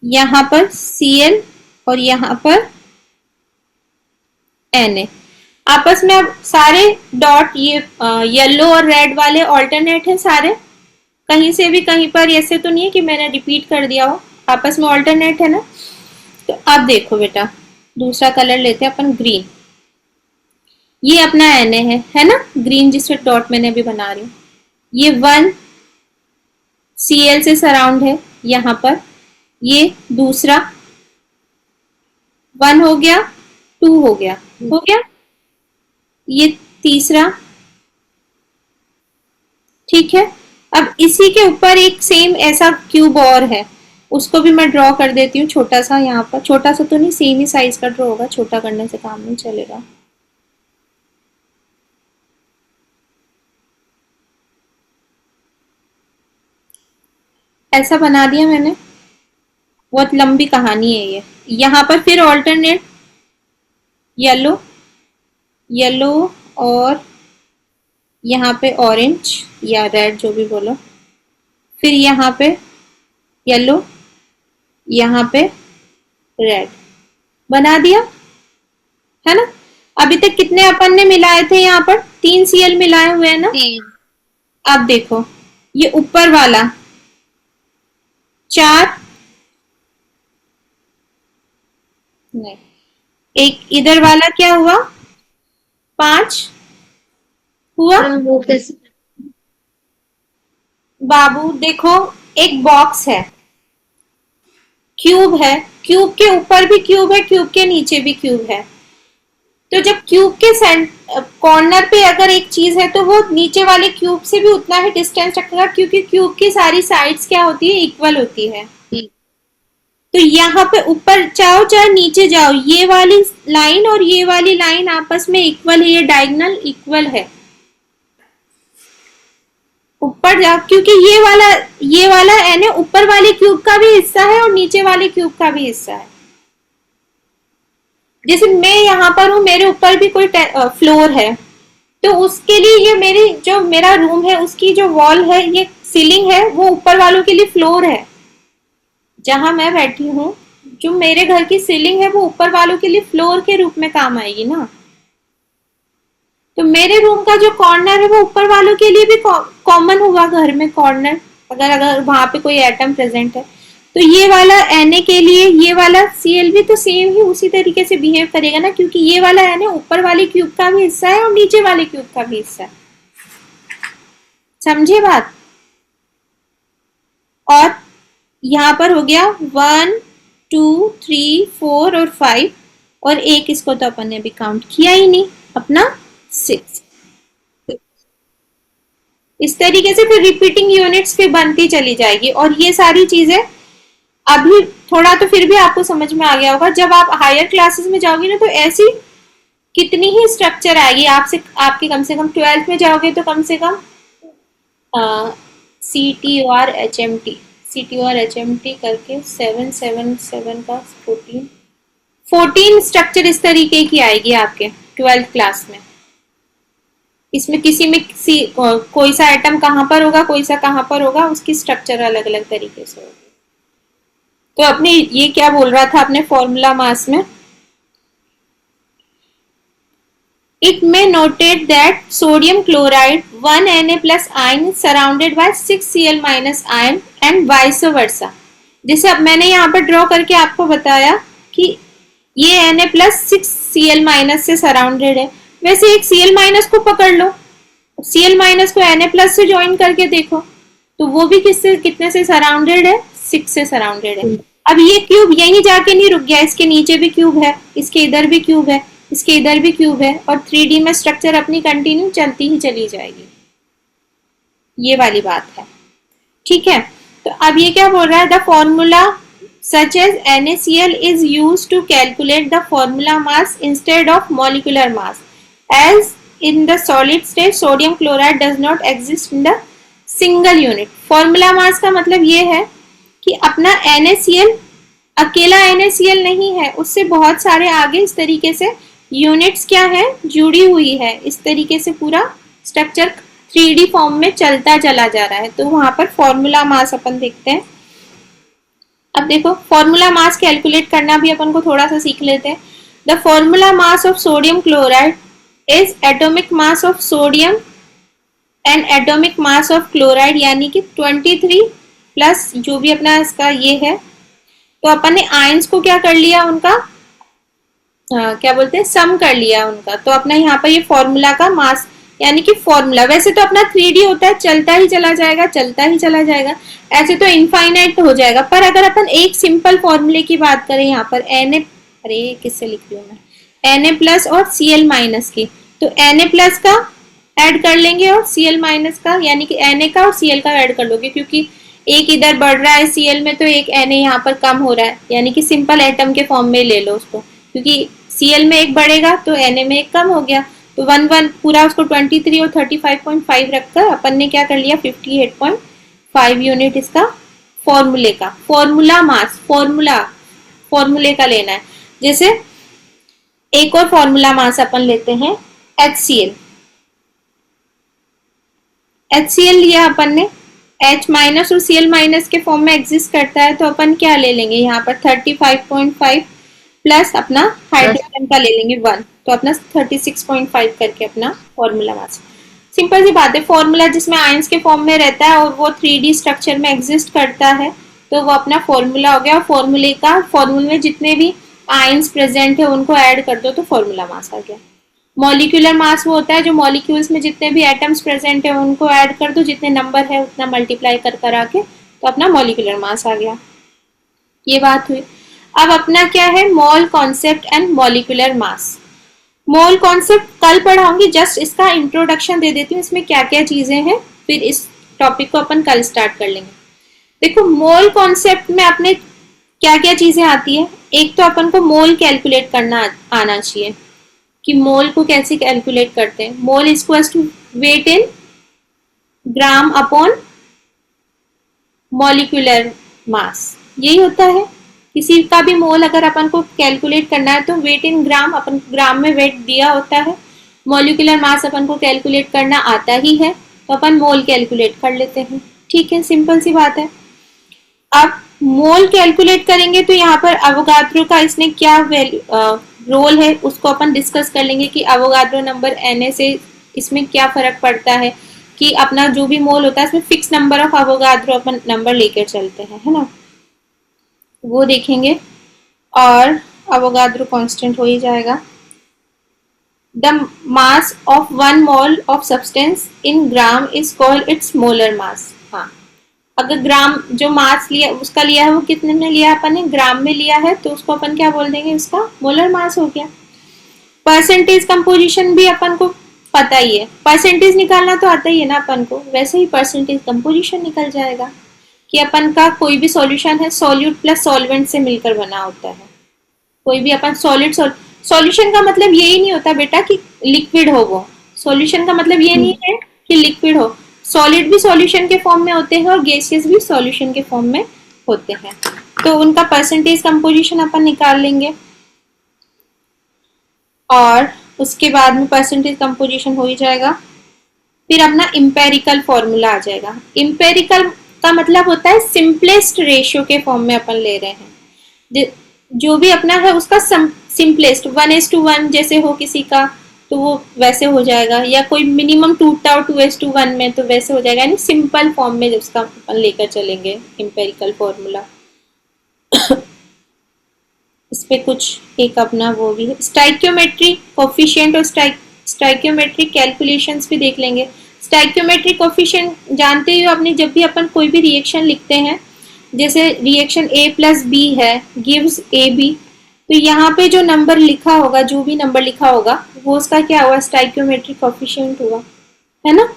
यहाँ पर Cl और यहाँ पर Na। आपस में अब सारे डॉट ये येलो और रेड वाले ऑल्टरनेट है सारे, कहीं से भी कहीं पर ऐसे तो नहीं है कि मैंने रिपीट कर दिया हो, आपस में ऑल्टरनेट है ना। तो अब देखो बेटा, दूसरा कलर लेते हैं अपन ग्रीन। ये अपना Na है ना, ग्रीन जिस डॉट मैंने अभी बना रही हूँ। ये 1 Cl से सराउंड है यहाँ पर, ये दूसरा 1 हो गया, 2 हो गया, हो गया, ये तीसरा, ठीक है। अब इसी के ऊपर एक सेम ऐसा क्यूब और है, उसको भी मैं ड्रॉ कर देती हूँ छोटा सा। यहाँ पर छोटा सा तो नहीं, सेम ही साइज का ड्रॉ होगा, छोटा करने से काम नहीं चलेगा। ऐसा बना दिया मैंने, बहुत लंबी कहानी है ये। यहाँ पर फिर ऑल्टरनेट येलो, येलो और यहाँ पे ऑरेंज या रेड जो भी बोलो, फिर यहाँ पे येलो, यहाँ पे रेड, बना दिया है ना। अभी तक कितने अपन ने मिलाए थे? यहाँ पर 3 Cl मिलाए हुए हैं ना। अब देखो ये ऊपर वाला 4, नहीं, एक इधर वाला क्या हुआ? 5 हुआ। बाबू देखो, एक बॉक्स है, क्यूब है, क्यूब के ऊपर भी क्यूब है, क्यूब के नीचे भी क्यूब है। तो जब क्यूब के कॉर्नर पे अगर एक चीज है तो वो नीचे वाले क्यूब से भी उतना ही डिस्टेंस रखेगा, क्योंकि क्यूब की सारी साइड्स क्या होती है? इक्वल होती है। तो यहाँ पे ऊपर जाओ चाहे नीचे जाओ, ये वाली लाइन और ये वाली लाइन आपस में इक्वल है, ये डायगोनल इक्वल है। ऊपर जाओ, क्योंकि ये वाला Na ऊपर वाले क्यूब का भी हिस्सा है और नीचे वाले क्यूब का भी हिस्सा है। जैसे मैं यहाँ पर हूँ, मेरे ऊपर भी कोई फ्लोर है, तो उसके लिए ये मेरा रूम है, उसकी जो वॉल है, ये सीलिंग है, वो ऊपर वालों के लिए फ्लोर है। जहां मैं बैठी हूँ, जो मेरे घर की सीलिंग है, वो ऊपर वालों के लिए फ्लोर के रूप में काम आएगी ना। तो मेरे रूम का जो कॉर्नर है वो ऊपर वालों के लिए भी कॉमन हुआ घर में कॉर्नर, अगर वहां पे कोई एटम प्रेजेंट है। तो ये वाला Na के लिए ये वाला Cl भी तो सेम ही उसी तरीके से बिहेव करेगा ना, क्योंकि ये वाला Na ऊपर वाले क्यूब का भी हिस्सा है और नीचे वाले क्यूब का भी हिस्सा है। समझे बात? और यहाँ पर हो गया 1 2 3 4 और 5, और एक इसको तो अपन ने अभी काउंट किया ही नहीं, अपना 6। इस तरीके से फिर रिपीटिंग यूनिट्स फिर बनती चली जाएगी। और ये सारी चीजें अभी थोड़ा तो फिर भी आपको समझ में आ गया होगा। जब आप हायर क्लासेस में जाओगे ना, तो ऐसी कितनी ही स्ट्रक्चर आएगी आपसे, आपके कम से कम 12th में जाओगे तो कम से कम CT और HMT करके 7 7 7 का 14 स्ट्रक्चर इस तरीके की आएगी आपके 12th क्लास में। इसमें किसी में कोई सा एटम कहाँ पर होगा, कोई सा कहाँ पर होगा, उसकी स्ट्रक्चर अलग अलग तरीके से होगी। तो अपने ये क्या बोल रहा था अपने फॉर्मूला मास में, it may notate that sodium chloride 1 Na plus ion is surrounded by 6 Cl minus ion and vice versa। जैसे अब मैंने यहाँ पर ड्रॉ करके आपको बताया कि ये Na प्लस 6 Cl माइनस से सराउंडेड है, वैसे एक Cl माइनस को पकड़ लो, Cl माइनस को Na प्लस से ज्वाइन करके देखो, तो वो भी किससे कितने से सराउंडेड है, 6 से सराउंडेड है। अब ये क्यूब यहीं जाके नहीं रुक गया, इसके नीचे भी क्यूब है, इसके इधर भी क्यूब है, इसके इधर भी क्यूब है, और 3D में स्ट्रक्चर अपनी कंटिन्यू चलती ही चली जाएगी, ये वाली बात है। ठीक है, तो अब ये क्या बोल रहा है, the formula such as NaCl is used to calculate the formula mass instead of molecular mass, as in the solid state sodium chloride does not exist in the single unit। Formula mass का मतलब ये है कि अपना NaCl अकेला NaCl नहीं है, उससे बहुत सारे आगे इस तरीके से यूनिट्स क्या है, जुड़ी हुई है, इस तरीके से पूरा स्ट्रक्चर 3D फॉर्म में चलता चला जा रहा है। तो वहां पर फॉर्मूला मास अपन देखते हैं। अब देखो फॉर्मूला मास कैलकुलेट करना भी अपन को थोड़ा सा सीख लेते हैं। The formula mass of sodium chloride is atomic mass of sodium and atomic mass of chloride, यानी कि 23 प्लस जो भी अपना इसका ये है, तो अपन ने आयंस को क्या कर लिया, उनका क्या बोलते हैं, सम कर लिया उनका। तो अपना यहाँ पर ये फॉर्मूला का मास यानी कि फॉर्मूला, वैसे तो अपना 3D होता है, चलता ही चला जाएगा, चलता ही चला जाएगा, ऐसे तो इनफाइनाइट हो जाएगा। पर अगर अपन एक सिंपल फॉर्मूले की बात करें यहाँ पर Na, अरे किससे लिख रही हूँ मैं, Na प्लस और Cl माइनस की, तो Na प्लस का ऐड कर लेंगे और Cl माइनस का, यानी कि Na का और Cl का ऐड कर लोगे, क्योंकि एक इधर बढ़ रहा है Cl में, तो एक Na यहाँ पर कम हो रहा है, यानी कि सिंपल एटम के फॉर्म में ले लो उसको, क्योंकि Cl में एक बढ़ेगा तो Na में एक कम हो गया, तो 1 पूरा उसको 23 और 35.5 रखकर अपन ने क्या कर लिया, 58.5 यूनिट इसका फॉर्मूले का, फॉर्मूला मास, फॉर्मूले का लेना है। जैसे एक और फॉर्मूला मास अपन लेते हैं HCl। HCl लिया अपन ने, H माइनस और Cl माइनस के फॉर्म में एग्जिस्ट करता है, तो अपन क्या ले लेंगे यहाँ पर 35.5 प्लस अपना हाइड्रोजन का ले लेंगे 1, तो अपना 36.5 करके अपना फॉर्मूला मास। सिंपल सी बात है, फॉर्मूला जिसमें आयंस के फॉर्म में रहता है और वो 3D स्ट्रक्चर में एग्जिस्ट करता है, तो वो अपना फॉर्मूला हो गया। फॉर्मूले में जितने भी आयंस प्रेजेंट है उनको ऐड कर दो तो फॉर्मूला मास आ गया। मॉलिक्यूलर मास वो होता है जो मॉलिक्यूल्स में जितने भी एटम्स प्रेजेंट है उनको ऐड कर दो, जितने नंबर है उतना मल्टीप्लाई कर कर आके, तो अपना मॉलिक्यूलर मास आ गया। ये बात हुई। अब अपना क्या है, mole concept and molecular mass. Mole concept कल पढ़ाऊंगी, जस्ट इसका इंट्रोडक्शन दे देती हूँ, इसमें क्या क्या चीजें हैं, फिर इस टॉपिक को अपन कल स्टार्ट कर लेंगे। देखो मोल कॉन्सेप्ट में अपने क्या क्या चीजें आती है। एक तो अपन को मोल कैलकुलेट करना आना चाहिए कि मोल को कैसे कैलकुलेट करते हैं। Mole equals to weight in gram upon molecular mass, यही होता है। किसी का भी मोल अगर अपन को कैलकुलेट करना है तो वेट इन ग्राम, अपन ग्राम में वेट दिया होता है। मॉलिक्यूलर मास अपन को कैलकुलेट करना आता ही है, तो अपन मोल कैलकुलेट कर लेते हैं। ठीक है, सिंपल सी बात है। अब मोल कैलकुलेट करेंगे तो यहाँ पर अवोगाद्रो का इसने क्या रोल है उसको अपन डिस्कस कर लेंगे कि अवोगाद्रो नंबर Na से इसमें क्या फर्क पड़ता है, कि अपना जो भी मोल होता है इसमें fix number of Avogadro upon number लेकर चलते हैं, है ना, वो देखेंगे। और अवोगाद्रो कांस्टेंट हो ही जाएगा। The mass of 1 mole of substance in gram is called its molar mass. हाँ, अगर ग्राम जो मास लिया उसका लिया है वो कितने में लिया अपन ने, ग्राम में लिया है, तो उसको अपन क्या बोल देंगे, उसका मोलर मास हो गया। परसेंटेज कंपोजिशन भी अपन को पता ही है, परसेंटेज निकालना तो आता ही है ना अपन को, वैसे ही परसेंटेज कंपोजिशन निकल जाएगा कि अपन का कोई भी सॉल्यूशन है सॉल्यूट प्लस सॉल्वेंट से मिलकर बना होता है। कोई भी अपन सॉल्यूशन का मतलब यही नहीं होता बेटा कि लिक्विड हो, वो सॉल्यूशन का मतलब ये नहीं है कि लिक्विड हो, सॉलिड भी सॉल्यूशन के फॉर्म में होते हैं और गैसियस भी सॉल्यूशन के फॉर्म में होते हैं, तो उनका परसेंटेज कंपोजिशन अपन निकाल लेंगे। और उसके बाद में परसेंटेज कंपोजिशन हो ही जाएगा फिर अपना इम्पेरिकल फॉर्मूला आ जाएगा। इम्पेरिकल का मतलब होता है सिंपलेस्ट रेशियो के फॉर्म में अपन ले रहे हैं, जो भी अपना है उसका सिंपलेस्ट 1:1 जैसे हो किसी का तो वो वैसे हो जाएगा, या कोई मिनिमम टूटता हो 2:1 में तो वैसे हो जाएगा, यानी सिंपल फॉर्म में उसका अपन लेकर चलेंगे इम्पेरिकल फॉर्मूला। इस पे कुछ एक अपना वो भी है, स्टाइक्योमेट्री कोफिशिएंट और स्टाइक्योमेट्रिक कैलकुलेशंस भी देख लेंगे। स्टाइक्योमेट्रिक कोफिशिएंट जानते ही हो अपने, जब भी अपन कोई भी रिएक्शन लिखते हैं, जैसे रिएक्शन A+B है गिव्स AB, तो यहाँ पे जो नंबर लिखा होगा, जो भी नंबर लिखा होगा वो उसका क्या हुआ, स्टाइक्योमेट्रिक कोफिशिएंट हुआ, है ना।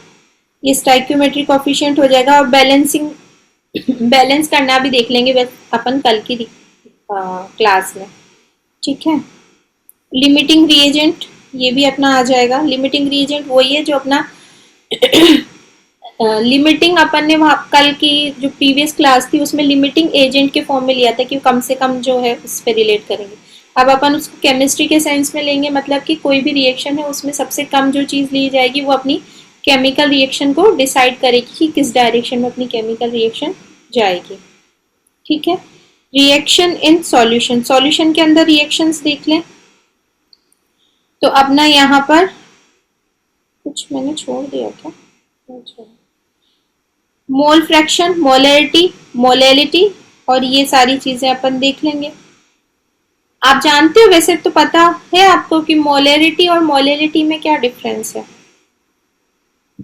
ये स्टाइक्योमेट्रिक कोफिशिएंट हो जाएगा। और बैलेंसिंग, बैलेंस करना भी देख लेंगे अपन कल की क्लास में, ठीक है। लिमिटिंग रिएजेंट ये भी अपना आ जाएगा। लिमिटिंग रिएजेंट वही है जो अपना लिमिटिंग अपन ने वहाँ कल की जो प्रीवियस क्लास थी उसमें लिमिटिंग एजेंट के फॉर्म में लिया था कि कम से कम जो है उस पर रिलेट करेंगे। अब अपन उसको केमिस्ट्री के साइंस में लेंगे, मतलब कि कोई भी रिएक्शन है उसमें सबसे कम जो चीज़ ली जाएगी वो अपनी केमिकल रिएक्शन को डिसाइड करेगी कि किस डायरेक्शन में अपनी केमिकल रिएक्शन जाएगी, ठीक है। रिएक्शन इन सॉल्यूशन, सॉल्यूशन के अंदर रिएक्शंस देख लें। तो अपना यहाँ पर कुछ मैंने छोड़ दिया क्या, मोल फ्रैक्शन, मोलैरिटी, मोलैलिटी और ये सारी चीजें अपन देख लेंगे। आप जानते हो वैसे तो पता है आपको कि मोलैरिटी और मोलैलिटी में क्या डिफरेंस है,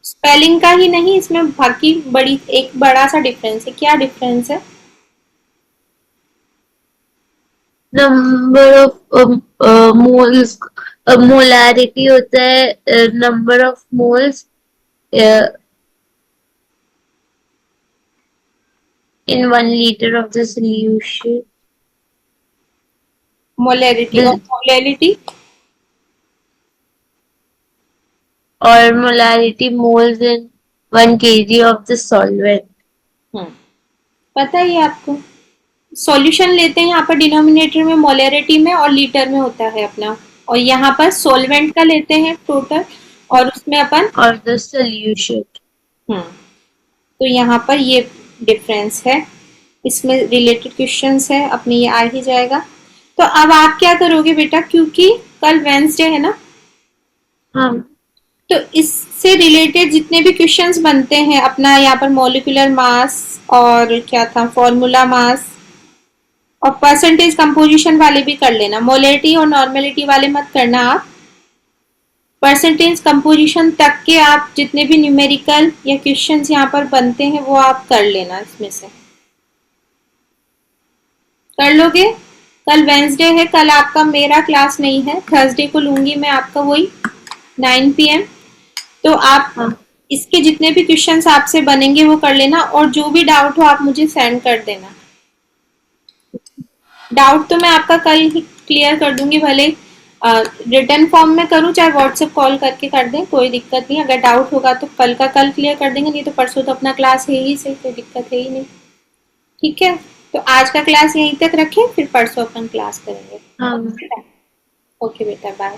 स्पेलिंग का ही नहीं, इसमें बाकी बड़ी एक बड़ा सा डिफरेंस है। क्या डिफरेंस है? नंबर ऑफ मोल्स, मोलारिटी होता है number of moles in 1 liter of the solution. Molarity और मोलैलिटी, और molarity moles in 1 kg of the solvent. पता ही है आपको। सॉल्यूशन लेते हैं यहाँ पर डिनोमिनेटर में मोलैरिटी में और लीटर में होता है अपना, और यहाँ पर सॉल्वेंट का लेते हैं टोटल और उसमें अपन और the solution. तो यहाँ पर ये डिफरेंस है, इसमें रिलेटेड क्वेश्चंस है अपने, ये आ ही जाएगा। तो अब आप क्या करोगे बेटा, क्योंकि कल वेंसडे है ना, हाँ तो इससे रिलेटेड जितने भी क्वेश्चंस बनते हैं अपना, यहाँ पर मॉलिक्यूलर मास और क्या था फॉर्मूला मास और परसेंटेज कंपोजिशन वाले भी कर लेना, मोलैरिटी और नॉर्मेलिटी वाले मत करना आप। परसेंटेज कंपोजिशन तक के आप जितने भी न्यूमेरिकल या क्वेश्चंस यहाँ पर बनते हैं वो आप कर लेना, इसमें से कर लोगे। कल वेंसडे है, कल आपका मेरा क्लास नहीं है, थर्सडे को लूंगी मैं आपका वही 9 PM। तो आप इसके जितने भी क्वेश्चंस आपसे बनेंगे वो कर लेना, और जो भी डाउट हो आप मुझे सेंड कर देना। डाउट तो मैं आपका कल ही क्लियर कर दूंगी, भले रिटर्न फॉर्म में करूँ चाहे व्हाट्सएप कॉल करके कर दें, कोई दिक्कत नहीं। अगर डाउट होगा तो कल का कल क्लियर कर देंगे, नहीं तो परसों तो अपना क्लास है ही सही, कोई दिक्कत है ही नहीं, ठीक है। तो आज का क्लास यहीं तक रखें, फिर परसों अपन क्लास करेंगे। हाँ ओके बेटा, बाय।